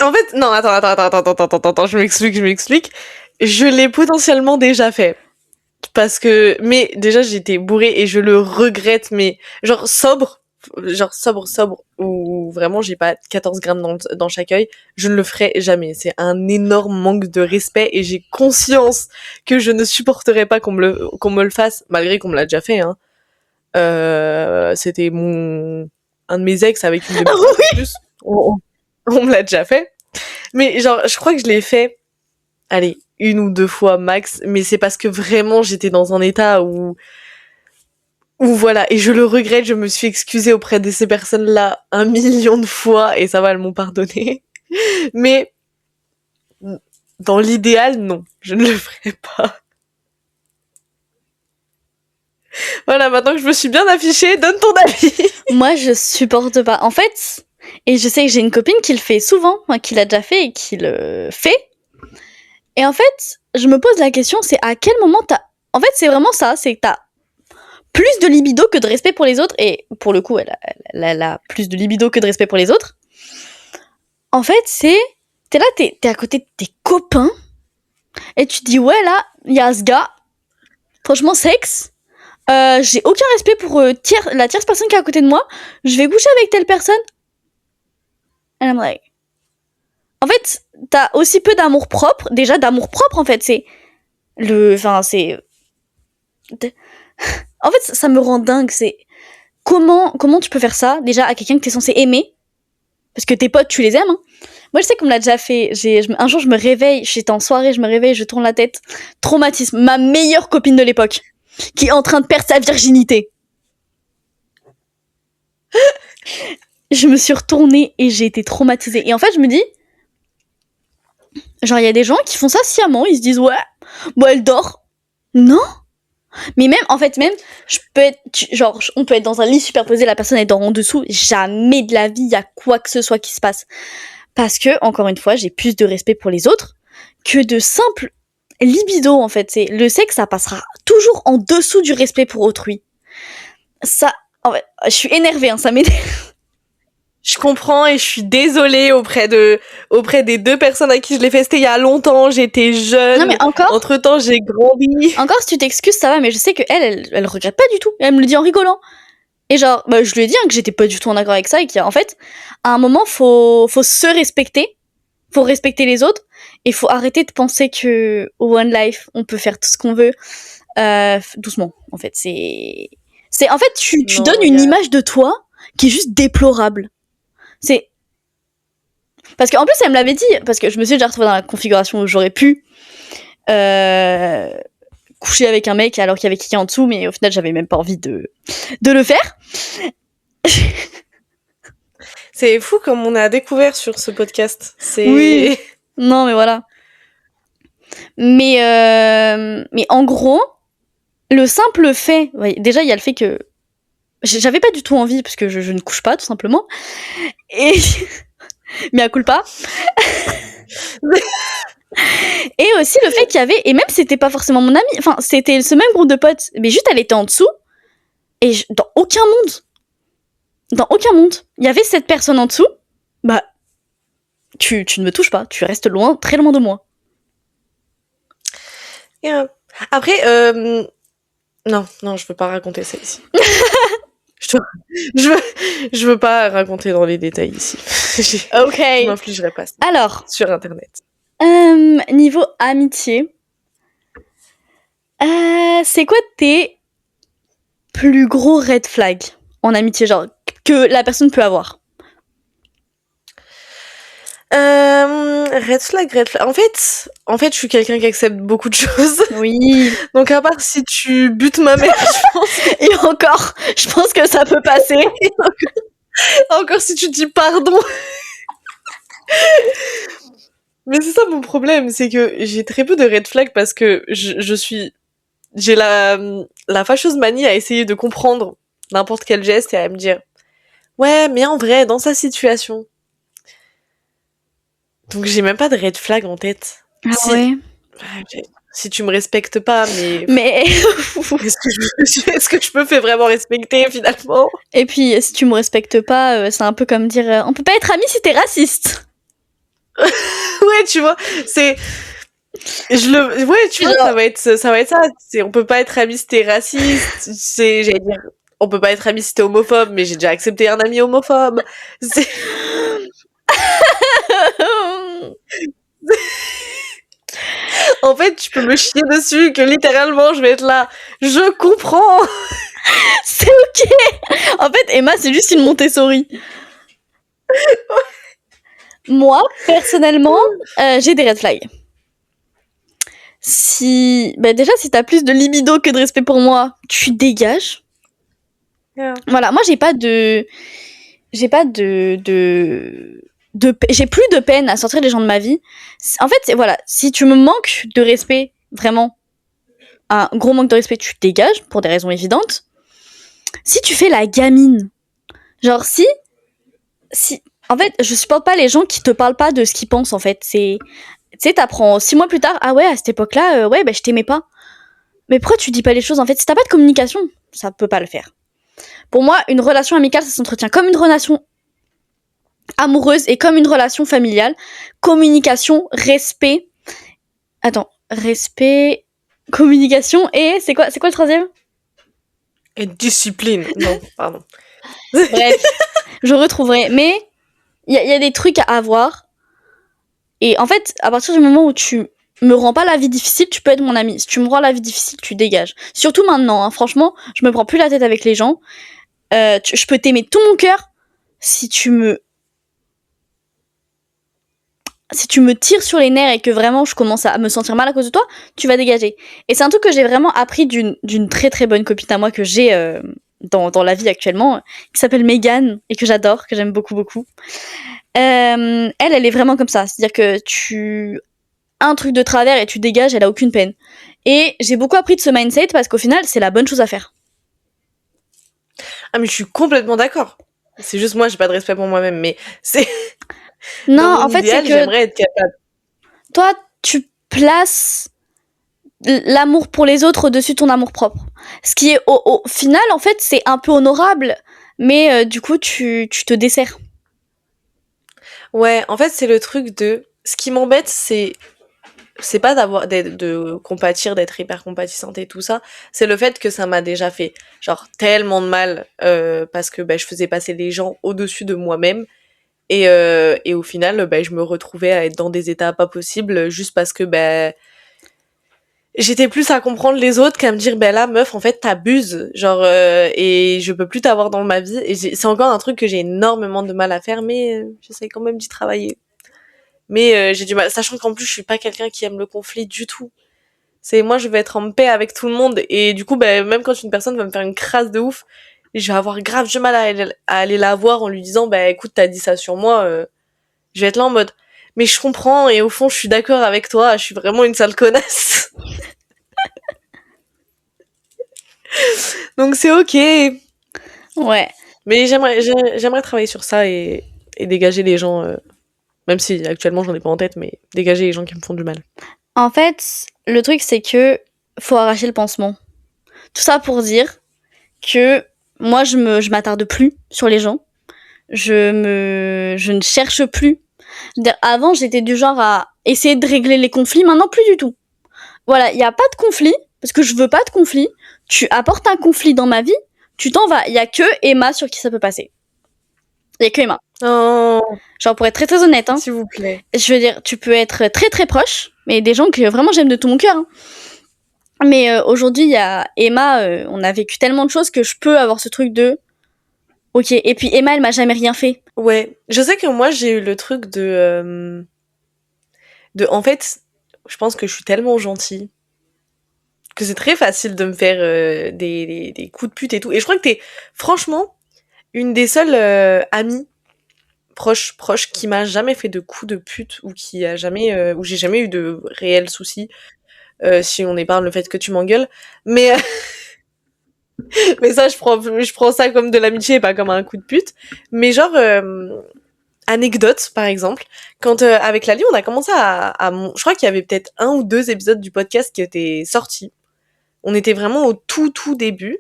En fait, non, attends, je m'explique. Je l'ai potentiellement déjà fait. Parce que, mais déjà j'étais bourrée et je le regrette, mais genre sobre, où vraiment j'ai pas 14 grammes dans chaque œil, je ne le ferai jamais. C'est un énorme manque de respect et j'ai conscience que je ne supporterais pas qu'on me le fasse, malgré qu'on me l'a déjà fait, hein. C'était un de mes ex avec une de mes Ah oui. plus. On me l'a déjà fait. Mais genre, je crois que je l'ai fait, allez, 1 ou 2 fois max, mais c'est parce que vraiment j'étais dans un état où voilà, et je le regrette, je me suis excusée auprès de ces personnes-là 1 million de fois, et ça va, elles m'ont pardonné. Mais, dans l'idéal, non, je ne le ferai pas. Voilà, maintenant que je me suis bien affichée, donne ton avis. Moi, je supporte pas. En fait, et je sais que j'ai une copine qui le fait souvent, qui l'a déjà fait et qui le fait. Et en fait, je me pose la question, c'est à quel moment t'as... En fait, c'est vraiment ça, c'est que t'as plus de libido que de respect pour les autres. Et pour le coup, elle a plus de libido que de respect pour les autres. En fait, c'est... T'es là, t'es à côté de tes copains. Et tu te dis, ouais, là, il y a ce gars. Franchement, sexe. J'ai aucun respect pour la tierce personne qui est à côté de moi. Je vais coucher avec telle personne. And I'm like... En fait, t'as aussi peu d'amour propre. Déjà, d'amour propre, en fait, c'est... Enfin, c'est... En fait, ça me rend dingue, c'est... Comment tu peux faire ça, déjà, à quelqu'un que t'es censé aimer? Parce que tes potes, tu les aimes, hein. Moi, je sais qu'on me l'a déjà fait. Un jour, je me réveille, j'étais en soirée, je me réveille, je tourne la tête. Traumatisme. Ma meilleure copine de l'époque, qui est en train de perdre sa virginité. Je me suis retournée et j'ai été traumatisée. Et en fait, je me dis, genre, il y a des gens qui font ça sciemment. Ils se disent, ouais, bon, elle dort. Non. Mais même, en fait, même, on peut être dans un lit superposé, la personne elle dort en dessous. Jamais de la vie, il y a quoi que ce soit qui se passe. Parce que, encore une fois, j'ai plus de respect pour les autres que de simple libido, en fait. C'est le sexe, ça passera toujours en dessous du respect pour autrui. Ça, en fait, je suis énervée, hein, ça m'énerve. Je comprends et je suis désolée auprès des 2 personnes à qui je l'ai fait. C'était il y a longtemps, j'étais jeune. Non, mais encore. Entre-temps, j'ai grandi. Encore, si tu t'excuses, ça va, mais je sais qu'elle regrette pas du tout. Elle me le dit en rigolant. Et genre, bah, je lui ai dit que j'étais pas du tout en accord avec ça et qu'en fait, à un moment, faut se respecter. Faut respecter les autres. Et faut arrêter de penser que au One Life, on peut faire tout ce qu'on veut. Doucement, en fait. En fait, tu donnes une image de toi qui est juste déplorable. C'est. Parce qu'en plus, elle me l'avait dit, parce que je me suis déjà retrouvée dans la configuration où j'aurais pu coucher avec un mec alors qu'il y avait quelqu'un en dessous, mais au final, j'avais même pas envie de le faire. C'est fou comme on a découvert sur ce podcast. Oui. Non, mais voilà. Mais en gros, le simple fait... Ouais, déjà, il y a le fait que j'avais pas du tout envie, parce que je ne couche pas, tout simplement. Et... mais à culpa. Et aussi le fait qu'il y avait... Et même, c'était pas forcément mon ami. Enfin, c'était ce même groupe de potes. Mais juste, elle était en dessous. Et dans aucun monde, il y avait cette personne en dessous. Bah, tu ne me touches pas. Tu restes loin, très loin de moi. Yeah. Après, non, je veux pas raconter ça ici. je veux pas raconter dans les détails ici. Ok. Je m'infligerai pas ça. Alors. Sur Internet. Niveau amitié. C'est quoi tes plus gros red flags en amitié, genre, que la personne peut avoir? Red flag. En fait, je suis quelqu'un qui accepte beaucoup de choses. Oui. Donc à part si tu butes ma mère, je pense. Et encore, je pense que ça peut passer. Encore si tu dis pardon. Mais c'est ça mon problème, c'est que j'ai très peu de red flag parce que j'ai la fâcheuse manie à essayer de comprendre n'importe quel geste et à me dire ouais, mais en vrai, dans sa situation. Donc j'ai même pas de red flag en tête. Ah ouais. Si tu me respectes pas, mais est-ce que je me fais vraiment respecter finalement? Et puis si tu me respectes pas, c'est un peu comme dire on peut pas être amis si t'es raciste. Ouais, tu vois, c'est tu vois, ça va être ça, c'est on peut pas être amis si t'es raciste, j'allais dire on peut pas être amis si t'es homophobe, mais j'ai déjà accepté un ami homophobe. En fait, tu peux me chier dessus que littéralement je vais être là. Je comprends. C'est ok. En fait, Emma, c'est juste une Montessori. Moi, personnellement, j'ai des red flags. Déjà, si t'as plus de libido que de respect pour moi, tu dégages. Yeah. Voilà, moi, j'ai plus de peine à sortir les gens de ma vie. En fait, voilà, si tu me manques de respect, vraiment, un gros manque de respect, tu dégages, pour des raisons évidentes. Si tu fais la gamine, genre si, en fait, je supporte pas les gens qui te parlent pas de ce qu'ils pensent, en fait. Tu sais, t'apprends 6 mois plus tard, ah ouais, à cette époque-là, ouais, je t'aimais pas. Mais pourquoi tu dis pas les choses, en fait? Si t'as pas de communication, ça peut pas le faire. Pour moi, une relation amicale, ça s'entretient comme une relation amoureuse et comme une relation familiale. Communication, respect. Attends, respect, communication et c'est quoi le troisième? Et discipline. Non, pardon. Bref, je retrouverai. Mais il y a des trucs à avoir. Et en fait, à partir du moment où tu me rends pas la vie difficile, tu peux être mon ami. Si tu me rends la vie difficile, tu dégages. Surtout maintenant, hein, franchement, je me prends plus la tête avec les gens. Je peux t'aimer de tout mon cœur si tu me si tu me tires sur les nerfs et que vraiment je commence à me sentir mal à cause de toi, tu vas dégager. Et c'est un truc que j'ai vraiment appris d'une très très bonne copine à moi que j'ai dans la vie actuellement, qui s'appelle Megan et que j'adore, que j'aime beaucoup beaucoup. Elle est vraiment comme ça. C'est-à-dire que tu as un truc de travers et tu dégages, elle a aucune peine. Et j'ai beaucoup appris de ce mindset parce qu'au final, c'est la bonne chose à faire. Ah mais je suis complètement d'accord. C'est juste moi, j'ai pas de respect pour moi-même, mais c'est... Non, Dans mon en fait, idéal, c'est que j'aimerais être capable. toi, tu places l'amour pour les autres au-dessus de ton amour propre. Ce qui est au final, en fait, c'est un peu honorable, mais du coup, tu te desserres. Ouais, en fait, c'est le truc de... Ce qui m'embête, c'est pas de compatir, d'être hyper compatissante et tout ça. C'est le fait que ça m'a déjà fait genre tellement de mal parce que je faisais passer les gens au-dessus de moi-même et au final je me retrouvais à être dans des états pas possibles juste parce que j'étais plus à comprendre les autres qu'à me dire là meuf en fait t'abuses genre et je peux plus t'avoir dans ma vie et c'est encore un truc que j'ai énormément de mal à faire mais j'essaie quand même d'y travailler. Mais j'ai du mal, sachant qu'en plus je suis pas quelqu'un qui aime le conflit du tout. C'est moi je vais être en paix avec tout le monde et du coup même quand une personne va me faire une crasse de ouf, je vais avoir grave du mal à aller la voir en lui disant écoute t'as dit ça sur moi, je vais être là en mode mais je comprends et au fond je suis d'accord avec toi, je suis vraiment une sale connasse. Donc c'est ok. Ouais. Mais j'aimerais travailler sur ça et dégager les gens, même si actuellement j'en ai pas en tête, mais dégager les gens qui me font du mal. En fait, le truc, c'est que faut arracher le pansement. Tout ça pour dire que moi, je m'attarde plus sur les gens. Je ne cherche plus. Avant, j'étais du genre à essayer de régler les conflits. Maintenant, plus du tout. Voilà, il n'y a pas de conflit, parce que je veux pas de conflit. Tu apportes un conflit dans ma vie, tu t'en vas. Il y a que Emma sur qui ça peut passer. Il y a que Emma. Oh, Genre, pour être très très honnête, s'il vous plaît. je veux dire, tu peux être très très proche, mais des gens que vraiment j'aime de tout mon cœur. Hein. Mais aujourd'hui, il y a Emma, on a vécu tellement de choses que je peux avoir ce truc de... Ok, et puis Emma, elle m'a jamais rien fait. Ouais, je sais que moi j'ai eu le truc en fait, je pense que je suis tellement gentille que c'est très facile de me faire des coups de pute et tout. Et je crois que t'es franchement une des seules amies proches qui m'a jamais fait de coups de pute ou qui a jamais où j'ai jamais eu de réels soucis si on épargne le fait que tu m'engueules. Mais mais ça je prends ça comme de l'amitié et pas comme un coup de pute. Mais genre anecdote par exemple, quand avec Lali on a commencé je crois qu'il y avait peut-être 1 ou 2 épisodes du podcast qui étaient sortis. On était vraiment au tout début.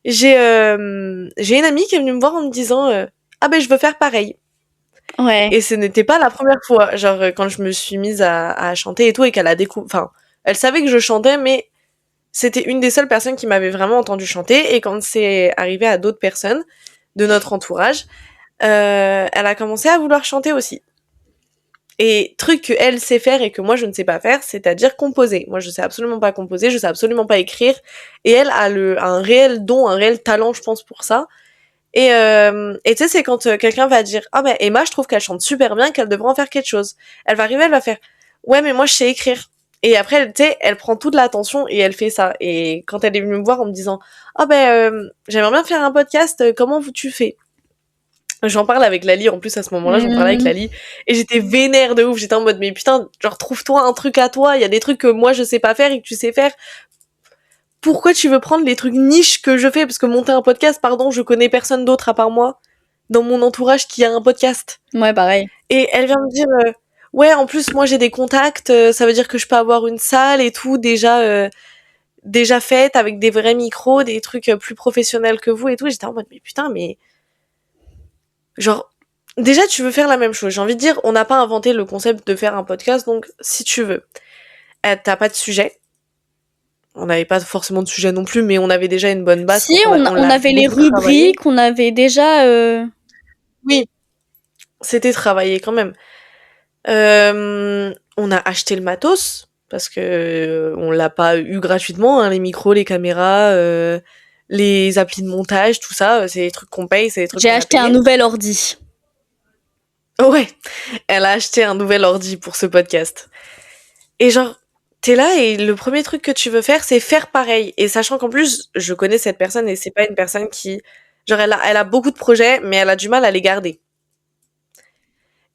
J'ai une amie qui est venue me voir en me disant ah je veux faire pareil. Ouais. Et ce n'était pas la première fois, genre quand je me suis mise à chanter et tout et qu'elle a enfin elle savait que je chantais mais c'était une des seules personnes qui m'avait vraiment entendu chanter et quand c'est arrivé à d'autres personnes de notre entourage, elle a commencé à vouloir chanter aussi. Et truc que elle sait faire et que moi je ne sais pas faire, c'est-à-dire composer. Moi je sais absolument pas composer, je sais absolument pas écrire et elle a un réel don, un réel talent je pense pour ça. Et tu sais c'est quand quelqu'un va dire Emma je trouve qu'elle chante super bien, qu'elle devrait en faire quelque chose. Elle va arriver, elle va faire ouais mais moi je sais écrire. Et après tu sais elle prend toute l'attention et elle fait ça. Et quand elle est venue me voir en me disant j'aimerais bien faire un podcast, comment tu fais? J'en parle avec Lali en plus à ce moment-là, j'en parlais avec Lali et j'étais vénère de ouf, j'étais en mode mais putain, genre trouve-toi un truc à toi, il y a des trucs que moi je sais pas faire et que tu sais faire. Pourquoi tu veux prendre les trucs niches que je fais? Parce que monter un podcast, pardon, je connais personne d'autre à part moi dans mon entourage qui a un podcast. Ouais, pareil. Et elle vient me dire ouais, en plus moi j'ai des contacts, ça veut dire que je peux avoir une salle et tout déjà faite avec des vrais micros, des trucs plus professionnels que vous et tout. Et j'étais en mode mais putain mais genre, déjà, tu veux faire la même chose. J'ai envie de dire, on n'a pas inventé le concept de faire un podcast, donc si tu veux, t'as pas de sujet. On n'avait pas forcément de sujet non plus, mais on avait déjà une bonne base. Si, on avait les rubriques, on avait déjà... Oui, c'était travaillé quand même. On a acheté le matos, parce que on l'a pas eu gratuitement, hein, les micros, les caméras, les applis de montage, tout ça, c'est des trucs qu'on paye, c'est des trucs J'ai qu'on a acheté payés. un nouvel ordi. Ouais, elle a acheté un nouvel ordi pour ce podcast. Et genre, t'es là et le premier truc que tu veux faire, c'est faire pareil. Et sachant qu'en plus, je connais cette personne et c'est pas une personne qui... Genre, elle a beaucoup de projets, mais elle a du mal à les garder.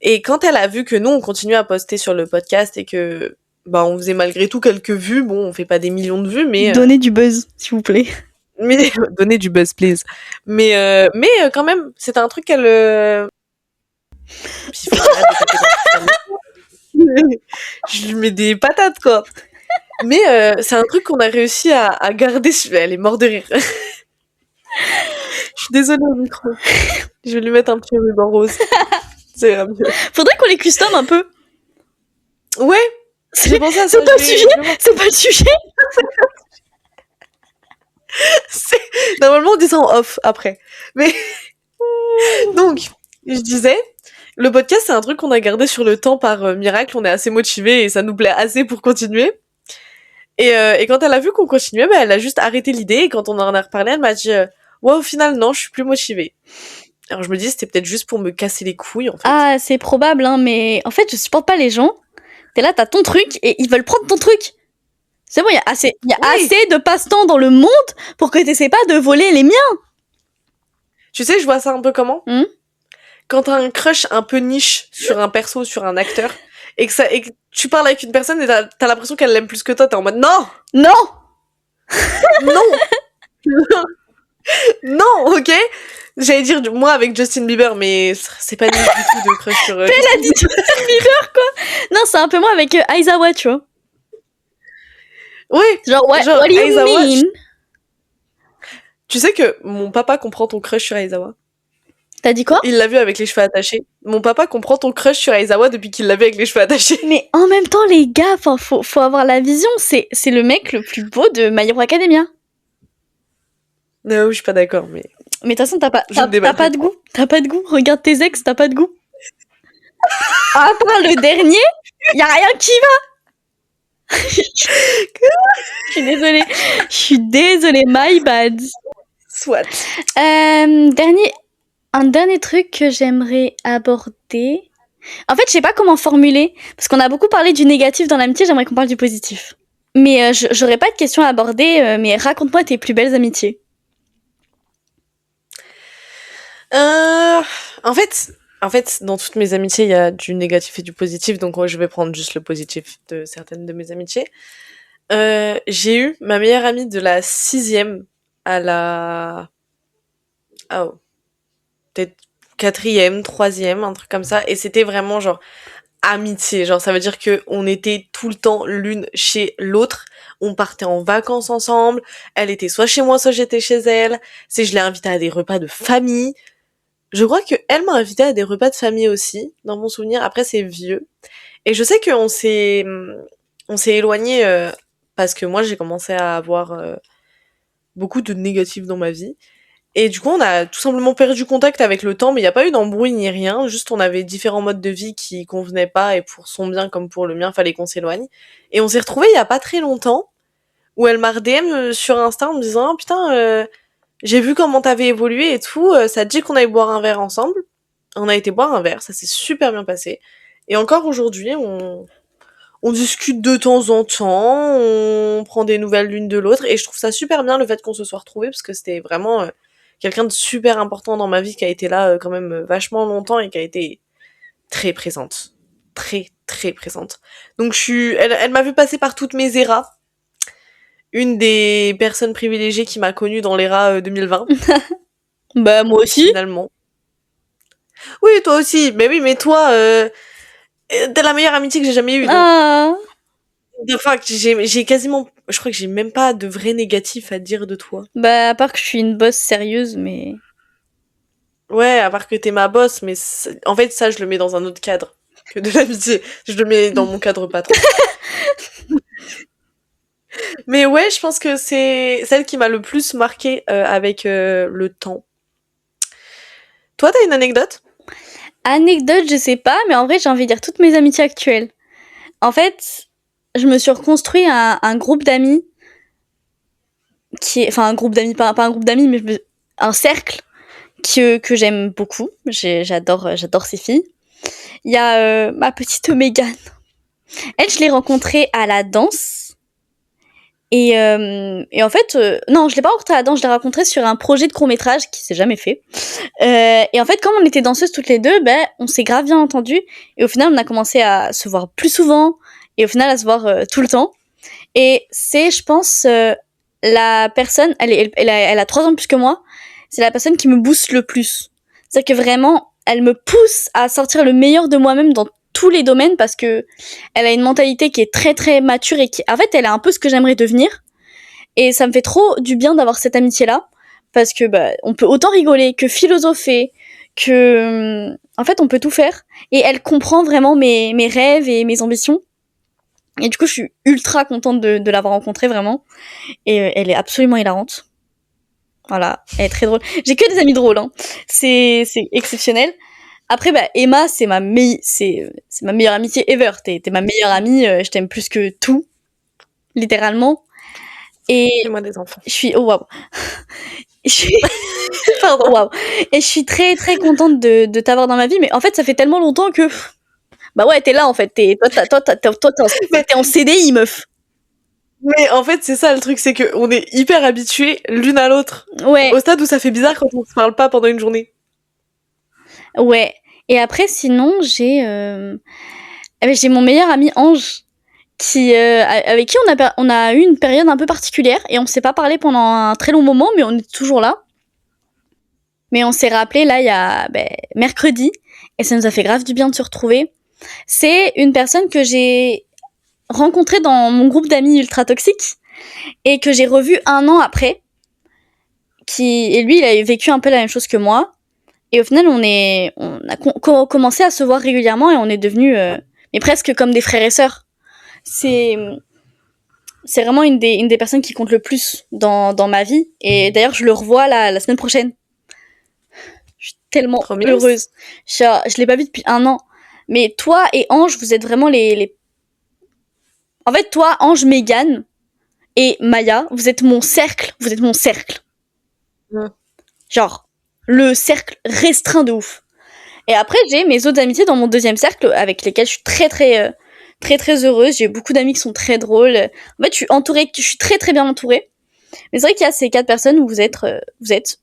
Et quand elle a vu que nous, on continuait à poster sur le podcast et que... Bah, on faisait malgré tout quelques vues. Bon, on fait pas des millions de vues, mais... Donnez du buzz, s'il vous plaît. Mais donnez du buzz, please. Mais quand même, c'est un truc qu'elle... Puis il faut que j'arrête de taper dans le système. Je lui mets des patates, quoi. Mais c'est un truc qu'on a réussi à garder. Elle est morte de rire. Je suis désolée au micro. Je vais lui mettre un petit ruban rose. C'est mieux. Faudrait qu'on les custom un peu. Ouais, j'ai pensé à ça. C'est pas le sujet. C'est pas le sujet. Normalement, on dit ça en off après. Mais donc, je disais, le podcast, c'est un truc qu'on a gardé sur le temps par miracle. On est assez motivés et ça nous plaît assez pour continuer. Et quand elle a vu qu'on continuait, bah, elle a juste arrêté l'idée. Et quand on en a reparlé, elle m'a dit ouais, au final, non, je suis plus motivée. Alors je me dis, c'était peut-être juste pour me casser les couilles, en fait. Ah, c'est probable, hein, mais en fait, je supporte pas les gens. T'es là, t'as ton truc et ils veulent prendre ton truc. C'est bon, il y a assez de passe-temps dans le monde pour que t'essaies pas de voler les miens. Tu sais, je vois ça un peu comment quand t'as un crush un peu niche sur un perso, sur un acteur, et que tu parles avec une personne et t'as l'impression qu'elle l'aime plus que toi, t'es en mode non, non, non, ok. J'allais dire moi avec Justin Bieber, mais c'est pas du tout de crush sur. Elle a dit Justin Bieber quoi. Non, c'est un peu moi avec Aizawa, tu vois. Oui. Genre what do you Aizawa, mean? Tu sais que mon papa comprend ton crush sur Aizawa. T'as dit quoi? Il l'a vu avec les cheveux attachés. Mon papa comprend ton crush sur Aizawa depuis qu'il l'a vu avec les cheveux attachés. Mais en même temps, les gars, faut avoir la vision. C'est le mec le plus beau de My Hero Academia. Non, je suis pas d'accord, mais. Mais de toute façon, t'as pas de goût. T'as pas de goût. Regarde tes ex, t'as pas de goût. À part le dernier, y a rien qui va. Je suis désolée, my bad. Soit. Un dernier truc que j'aimerais aborder. En fait, je sais pas comment formuler, parce qu'on a beaucoup parlé du négatif dans l'amitié, j'aimerais qu'on parle du positif. Mais j'aurais pas de questions à aborder, mais raconte-moi tes plus belles amitiés. En fait, dans toutes mes amitiés, il y a du négatif et du positif, donc je vais prendre juste le positif de certaines de mes amitiés. J'ai eu ma meilleure amie de la 6e à la... Oh, peut-être 4e, 3e, un truc comme ça, et c'était vraiment genre amitié, genre ça veut dire que on était tout le temps l'une chez l'autre, on partait en vacances ensemble, elle était soit chez moi, soit j'étais chez elle, je l'ai invitée à des repas de famille. Je crois que elle m'a invitée à des repas de famille aussi, dans mon souvenir. Après, c'est vieux. Et je sais qu'on s'est éloigné parce que moi, j'ai commencé à avoir beaucoup de négatifs dans ma vie. Et du coup, on a tout simplement perdu contact avec le temps, mais il n'y a pas eu d'embrouille ni rien. Juste, on avait différents modes de vie qui convenaient pas, et pour son bien comme pour le mien, fallait qu'on s'éloigne. Et on s'est retrouvés il y a pas très longtemps, où elle m'a DM sur Insta en me disant oh, putain, j'ai vu comment t'avais évolué et tout, ça te dit qu'on aille boire un verre ensemble. On a été boire un verre, ça s'est super bien passé. Et encore aujourd'hui, on discute de temps en temps, on prend des nouvelles l'une de l'autre, et je trouve ça super bien le fait qu'on se soit retrouvés, parce que c'était vraiment quelqu'un de super important dans ma vie qui a été là quand même vachement longtemps et qui a été très présente. Très, très présente. Donc elle m'a vu passer par toutes mes eras. Une des personnes privilégiées qui m'a connue dans l'ERA 2020. Bah, moi aussi. Finalement. Oui, toi aussi. Mais oui, mais toi, t'es la meilleure amitié que j'ai jamais eue. Ah. De fact, j'ai quasiment... Je crois que j'ai même pas de vrai négatif à dire de toi. Bah, à part que je suis une boss sérieuse, mais... Ouais, à part que t'es ma boss, mais en fait, ça, je le mets dans un autre cadre que de l'amitié. Je le mets dans mon cadre patron. Mais ouais, je pense que c'est celle qui m'a le plus marqué avec le temps. Toi, t'as une anecdote? Anecdote, je sais pas, mais en vrai, j'ai envie de dire toutes mes amitiés actuelles. En fait, je me suis reconstruit un groupe d'amis enfin un groupe d'amis, pas un groupe d'amis, mais un cercle que j'aime beaucoup. J'adore ces filles. Il y a ma petite Mégane. Elle, je l'ai rencontrée à la danse. Et en fait, non, je l'ai pas rencontrée à la danse, je l'ai rencontrée sur un projet de court-métrage qui s'est jamais fait. Et en fait, comme on était danseuses toutes les deux, ben, on s'est grave bien entendues. Et au final, on a commencé à se voir plus souvent. Et au final, à se voir tout le temps. Et c'est, je pense, la personne, elle a 3 ans de plus que moi. C'est la personne qui me booste le plus. C'est-à-dire que vraiment, elle me pousse à sortir le meilleur de moi-même dans tous les domaines parce que elle a une mentalité qui est très très mature et qui, en fait, elle a un peu ce que j'aimerais devenir. Et ça me fait trop du bien d'avoir cette amitié-là parce que bah, on peut autant rigoler que philosopher, que en fait, on peut tout faire. Et elle comprend vraiment mes rêves et mes ambitions. Et du coup, je suis ultra contente de l'avoir rencontrée vraiment. Et elle est absolument hilarante. Voilà, elle est très drôle. J'ai que des amis drôles, hein. C'est exceptionnel. Après, bah, Emma, c'est ma meilleure amitié ever. T'es ma meilleure amie, je t'aime plus que tout, littéralement. Et Fais-moi des enfants. je suis, oh waouh. Pardon. Waouh. Et je suis très très contente de t'avoir dans ma vie, mais en fait, ça fait tellement longtemps que, bah ouais, t'es là en fait. T'es en CDI, meuf. Mais en fait, c'est ça le truc, c'est que on est hyper habitués l'une à l'autre. Ouais. Au stade où ça fait bizarre quand on se parle pas pendant une journée. Ouais. Et après, sinon, j'ai mon meilleur ami Ange, qui avec qui on a eu une période un peu particulière et on s'est pas parlé pendant un très long moment, mais on est toujours là. Mais on s'est rappelé là il y a mercredi et ça nous a fait grave du bien de se retrouver. C'est une personne que j'ai rencontrée dans mon groupe d'amis ultra toxiques et que j'ai revu 1 an après. Et lui, il a vécu un peu la même chose que moi. Et au final, on a commencé à se voir régulièrement et on est devenus mais presque comme des frères et sœurs. C'est vraiment une des personnes qui compte le plus dans ma vie. Et d'ailleurs, je le revois la semaine prochaine. Je suis tellement heureuse. Je l'ai pas vu depuis 1 an. Mais toi et Ange, vous êtes vraiment les... En fait, toi, Ange, Mégane et Maya, vous êtes mon cercle. Vous êtes mon cercle. Ouais. Genre, le cercle restreint de ouf. Et après, j'ai mes autres amitiés dans mon deuxième cercle avec lesquelles je suis très très heureuse. J'ai beaucoup d'amis qui sont très drôles. En fait, je suis très très bien entourée. Mais c'est vrai qu'il y a ces 4 personnes où vous êtes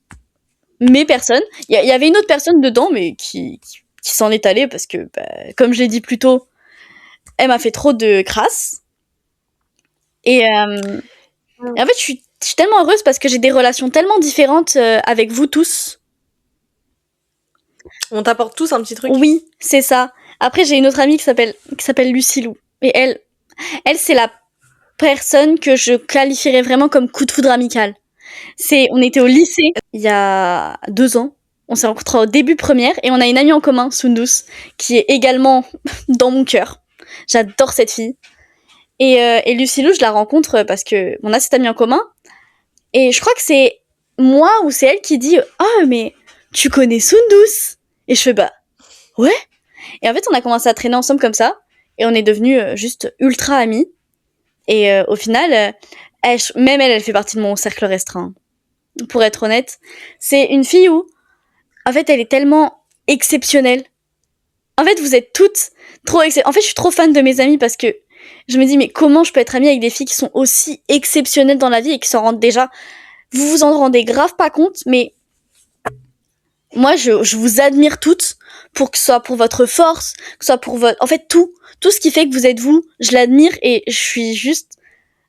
mes personnes. Il y avait une autre personne dedans, mais qui s'en est allée parce que, bah, comme je l'ai dit plus tôt, elle m'a fait trop de crasse. Et en fait, je suis tellement heureuse parce que j'ai des relations tellement différentes avec vous tous. On t'apporte tous un petit truc. Oui, c'est ça. Après, j'ai une autre amie qui s'appelle Lucilou. Et elle, c'est la personne que je qualifierais vraiment comme coup de foudre amical. On était au lycée il y a 2 ans. On s'est rencontrés au début première et on a une amie en commun, Sundus, qui est également dans mon cœur. J'adore cette fille. Et Lucilou, je la rencontre parce que on a cette amie en commun. Et je crois que c'est moi ou c'est elle qui dit « Ah, mais tu connais Sundus ?» Et je fais « Bah, ouais !» Et en fait, on a commencé à traîner ensemble comme ça. Et on est devenus juste ultra amis. Et au final, même elle fait partie de mon cercle restreint. Pour être honnête, c'est une fille où, en fait, elle est tellement exceptionnelle. En fait, vous êtes toutes trop exceptionnelles. En fait, je suis trop fan de mes amies parce que je me dis, mais comment je peux être amie avec des filles qui sont aussi exceptionnelles dans la vie et qui s'en rendent déjà... Vous vous en rendez grave pas compte, mais moi, je vous admire toutes, pour que ce soit pour votre force, que ce soit pour votre... En fait, tout ce qui fait que vous êtes vous, je l'admire et je suis juste...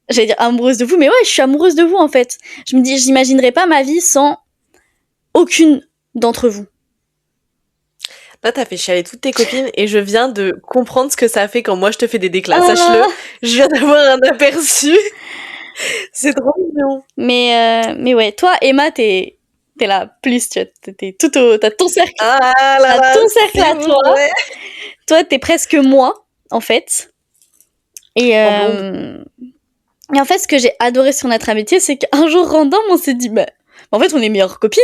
J'allais dire amoureuse de vous, mais ouais, je suis amoureuse de vous, en fait. Je me dis, j'imaginerais pas ma vie sans aucune d'entre vous. Là, t'as fait chialer toutes tes copines et je viens de comprendre ce que ça fait quand moi je te fais des déclats. Sache-le, je viens d'avoir un aperçu. C'est trop mignon. Mais ouais, toi, Emma, t'es la plus, tu vois, t'as ton cercle. Ah là là, ton cercle à toi. Ouais. Toi, t'es presque moi, en fait. Et, et en fait, ce que j'ai adoré sur notre amitié, c'est qu'un jour random, on s'est dit, bah, en fait, on est meilleures copines.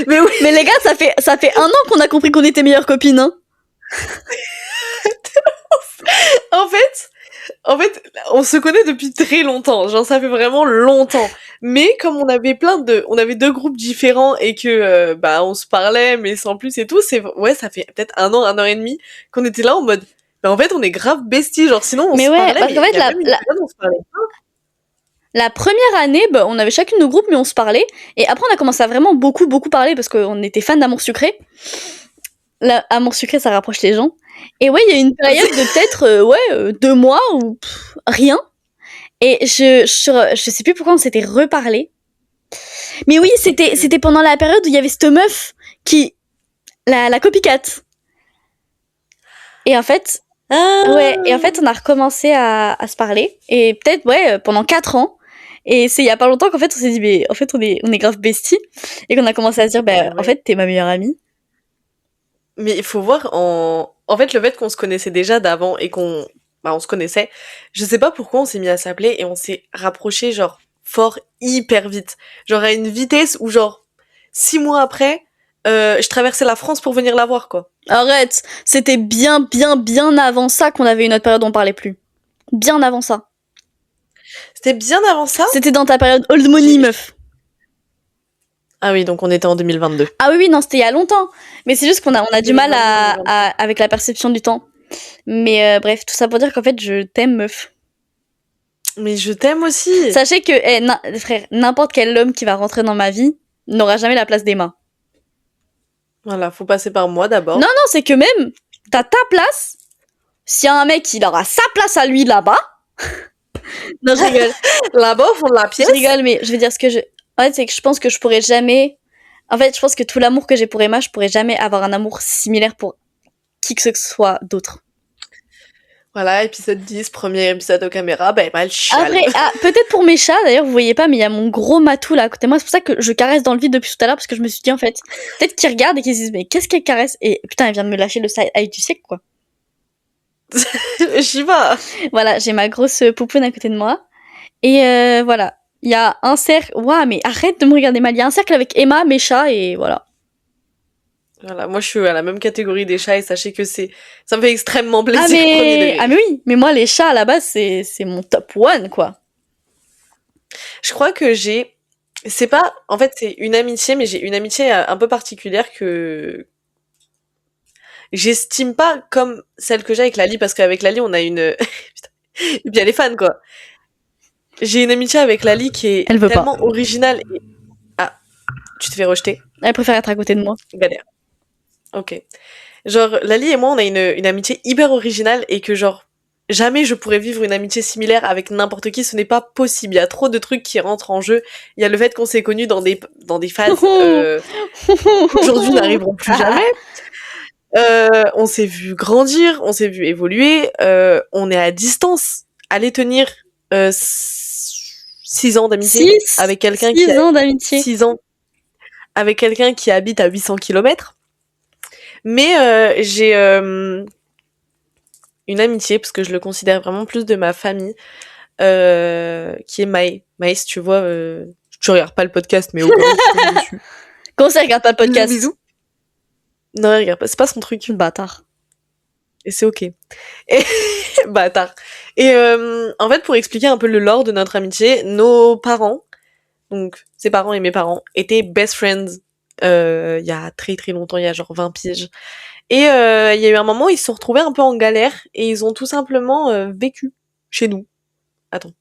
Mais oui. Mais les gars, ça fait 1 an qu'on a compris qu'on était meilleures copines, hein. En fait, En fait, on se connaît depuis très longtemps, genre ça fait vraiment longtemps. Mais comme on avait 2 groupes différents et que bah on se parlait mais sans plus et tout, ouais, ça fait peut-être 1 an et demi qu'on était là en mode bah en fait, on est grave besties, genre sinon on Mais se ouais, parlait parce mais qu'en il fait, y a même une période où on se parlait. la première année, bah, on avait chacune nos groupes, mais on se parlait. Et après, on a commencé à vraiment beaucoup parler parce qu'on était fans d'Amour Sucré. Amour Sucré, ça rapproche les gens. Et ouais, il y a eu une période de peut-être 2 mois ou rien. Et je sais plus pourquoi on s'était reparlé. Mais oui, c'était pendant la période où il y avait cette meuf qui... La copycat. Et en fait... Ouais, et en fait, on a recommencé à se parler. Et peut-être, ouais, pendant 4 ans. Et c'est il y a pas longtemps qu'en fait, on s'est dit, mais en fait, on est grave besties. Et qu'on a commencé à se dire, bah, Ouais. en fait, t'es ma meilleure amie. Mais il faut voir en fait, le fait qu'on se connaissait déjà d'avant et on se connaissait, je sais pas pourquoi on s'est mis à s'appeler et on s'est rapprochés, genre, fort, hyper vite. Genre, à une vitesse où, genre, 6 mois après, je traversais la France pour venir la voir, quoi. Arrête, c'était bien avant ça qu'on avait une autre période où on parlait plus. Bien avant ça. C'était bien avant ça. C'était dans ta période old money, meuf. Ah oui, donc on était en 2022. Ah oui, non, c'était il y a longtemps. Mais c'est juste qu'on a du mal avec la perception du temps. Mais bref, tout ça pour dire qu'en fait, je t'aime, meuf. Mais je t'aime aussi. Sachez que, frère, n'importe quel homme qui va rentrer dans ma vie n'aura jamais la place d'Emma. Voilà, faut passer par moi d'abord. Non, c'est que même, t'as ta place. S'il y a un mec, il aura sa place à lui là-bas. Non, je rigole. Là-bas, au fond de la pièce. Je rigole, mais je veux dire ce que je... En fait, c'est que je pense que je pourrais jamais... En fait, je pense que tout l'amour que j'ai pour Emma, je pourrais jamais avoir un amour similaire pour qui que ce soit d'autre. Voilà, épisode 10, premier épisode aux caméras, bah Emma, elle chiale. Après, peut-être pour mes chats, d'ailleurs, vous voyez pas, mais il y a mon gros matou là à côté de moi. C'est pour ça que je caresse dans le vide depuis tout à l'heure, parce que je me suis dit, en fait, peut-être qu'ils regardent et qu'ils se disent, mais qu'est-ce qu'elle caresse? Et putain, elle vient de me lâcher le side eye du siècle, quoi. J'y vais. Voilà, j'ai ma grosse poupoune à côté de moi. Et voilà, il y a un cercle... Ouah, mais arrête de me regarder mal. Il y a un cercle avec Emma, mes chats, et voilà. Voilà, moi je suis à la même catégorie des chats et sachez que ça me fait extrêmement plaisir. Ah mais oui, mais moi les chats à la base c'est mon top one quoi. Je crois que c'est pas, en fait c'est une amitié, mais j'ai une amitié un peu particulière que j'estime pas comme celle que j'ai avec Lali, parce qu'avec Lali on a une... Et puis elle est fan quoi. J'ai une amitié avec Lali qui est tellement originale et... Ah, tu te fais rejeter. Elle préfère être à côté de moi. Galère. Ok. Genre, Lali et moi, on a une amitié hyper originale et que genre, jamais je pourrais vivre une amitié similaire avec n'importe qui, ce n'est pas possible. Il y a trop de trucs qui rentrent en jeu. Il y a le fait qu'on s'est connus dans des phases qu'aujourd'hui n'arriveront plus jamais. On s'est vu grandir, on s'est vu évoluer, on est à distance. Aller tenir 6 ans d'amitié avec quelqu'un qui 6 ans d'amitié. 6 ans avec quelqu'un qui habite à 800 km. Mais j'ai une amitié, parce que je le considère vraiment plus de ma famille, qui est Maë. Maë, si tu vois, tu regardes pas le podcast, mais au cas où tu tombes dessus. Comment ça, regarde pas le podcast? Bisous. Non, regarde pas, c'est pas son truc. Bâtard. Et c'est ok. Et bâtard. Et en fait, pour expliquer un peu le lore de notre amitié, nos parents, donc ses parents et mes parents, étaient best friends il y a très très longtemps, il y a genre 20 piges. Et il y a eu un moment où ils se sont retrouvés un peu en galère et ils ont tout simplement vécu chez nous. Attends,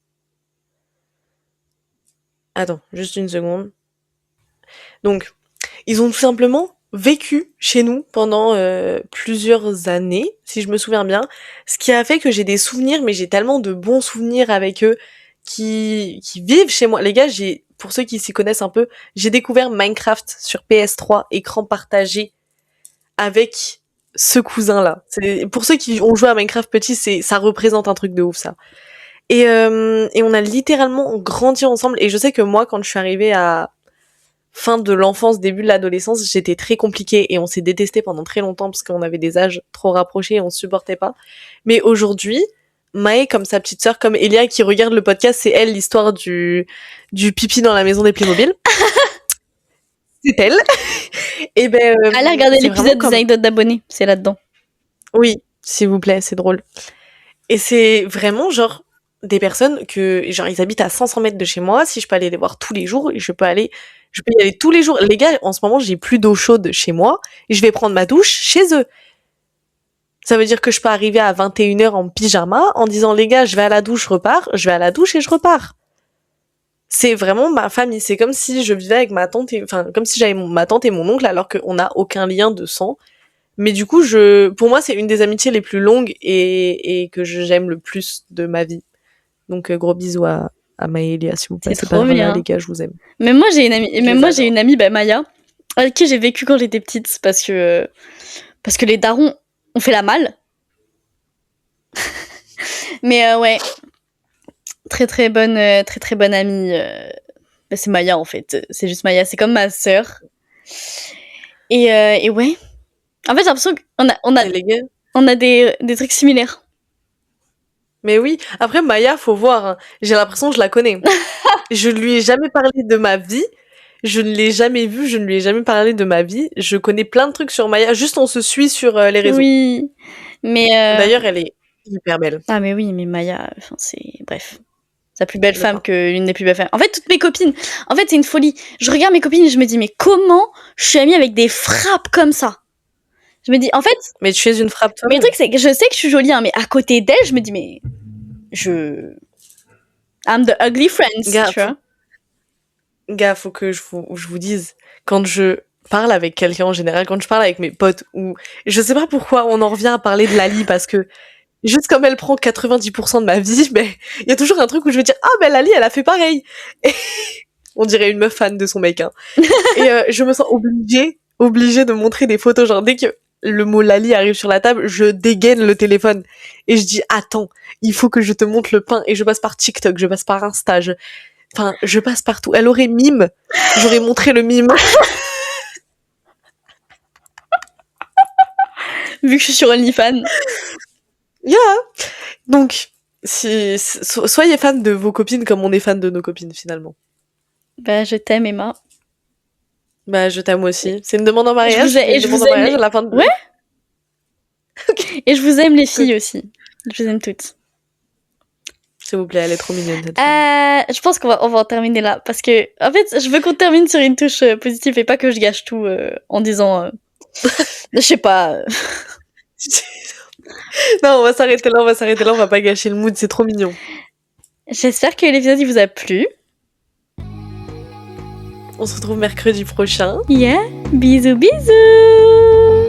juste une seconde. Donc, ils ont tout simplement vécu chez nous pendant plusieurs années, si je me souviens bien, ce qui a fait que j'ai des souvenirs, mais j'ai tellement de bons souvenirs avec eux qui vivent chez moi. Les gars, pour ceux qui s'y connaissent un peu, j'ai découvert Minecraft sur PS3, écran partagé, avec ce cousin-là. Pour ceux qui ont joué à Minecraft petit, ça représente un truc de ouf, ça. Et on a littéralement grandi ensemble. Et je sais que moi, quand je suis arrivée à fin de l'enfance, début de l'adolescence, j'étais très compliquée et on s'est détesté pendant très longtemps parce qu'on avait des âges trop rapprochés et on se supportait pas. Mais aujourd'hui, Maë, comme sa petite sœur, comme Elia qui regarde le podcast, c'est elle l'histoire du pipi dans la maison des Playmobil. C'est elle. Et ben, allez regarder l'épisode des anecdotes d'abonnés, c'est là-dedans. Oui, s'il vous plaît, c'est drôle. Et c'est vraiment genre des personnes que genre ils habitent à 500 mètres de chez moi. Si je peux aller les voir tous les jours, je peux y aller tous les jours. Les gars, en ce moment, j'ai plus d'eau chaude chez moi et je vais prendre ma douche chez eux. Ça veut dire que je peux arriver à 21h en pyjama en disant les gars, je vais à la douche, je repars, je vais à la douche et je repars. C'est vraiment ma famille. C'est comme si je vivais avec ma tante comme si j'avais ma tante et mon oncle alors qu'on n'a aucun lien de sang. Mais du coup, pour moi, c'est une des amitiés les plus longues et que j'aime le plus de ma vie. Donc, gros bisous à Maëlia, si vous passez par là, les gars, je vous aime. Même moi, j'ai une amie, Maya, avec qui j'ai vécu quand j'étais petite, parce que les darons ont fait la malle. Mais ouais, très très bonne amie. C'est Maya en fait, c'est juste Maya, c'est comme ma sœur. Et ouais, en fait j'ai l'impression qu'on a des trucs similaires. Mais oui, après Maya, faut voir, hein. J'ai l'impression que je la connais. Je lui ai jamais parlé de ma vie, je ne l'ai jamais vue, je ne lui ai jamais parlé de ma vie. Je connais plein de trucs sur Maya, juste on se suit sur les réseaux. Oui, mais d'ailleurs elle est hyper belle. Ah mais oui, mais Maya, enfin bref. C'est la plus belle femme que l'une des plus belles femmes. En fait, toutes mes copines, en fait, c'est une folie. Je regarde mes copines et je me dis, mais comment je suis amie avec des frappes comme ça? Je me dis, en fait... Mais tu es une frappe toi. Mais le truc, c'est que je sais que je suis jolie, hein, mais à côté d'elle, je me dis, mais... I'm the ugly friends, tu vois. Gars, faut que je vous dise, quand je parle avec quelqu'un en général, quand je parle avec mes potes, ou... Je sais pas pourquoi on en revient à parler de Lali, parce que... Juste comme elle prend 90% de ma vie, mais il y a toujours un truc où je vais dire, ah ben Lali, elle a fait pareil. Et on dirait une meuf fan de son mec, hein. Et je me sens obligée de montrer des photos, genre dès que le mot Lali arrive sur la table, je dégaine le téléphone et je dis, attends, il faut que je te montre le pain. Et je passe par TikTok, je passe par Insta, je passe partout. Elle aurait mime, j'aurais montré le mime. Vu que je suis sur OnlyFans. Yeah. Donc, soyez fans de vos copines comme on est fan de nos copines, finalement. Bah, je t'aime, Emma. Bah, je t'aime aussi. C'est une demande en mariage. Je vous aime à la fin de... Ouais. Okay. Et je vous aime les filles aussi. Je vous aime toutes. S'il vous plaît, elle est trop mignonne cette je pense qu'on va en terminer là. Parce que, en fait, je veux qu'on termine sur une touche positive et pas que je gâche tout en disant... je sais pas... Non, on va s'arrêter là, on va pas gâcher le mood, c'est trop mignon. J'espère que l'épisode il vous a plu. On se retrouve mercredi prochain. Yeah, bisous bisous.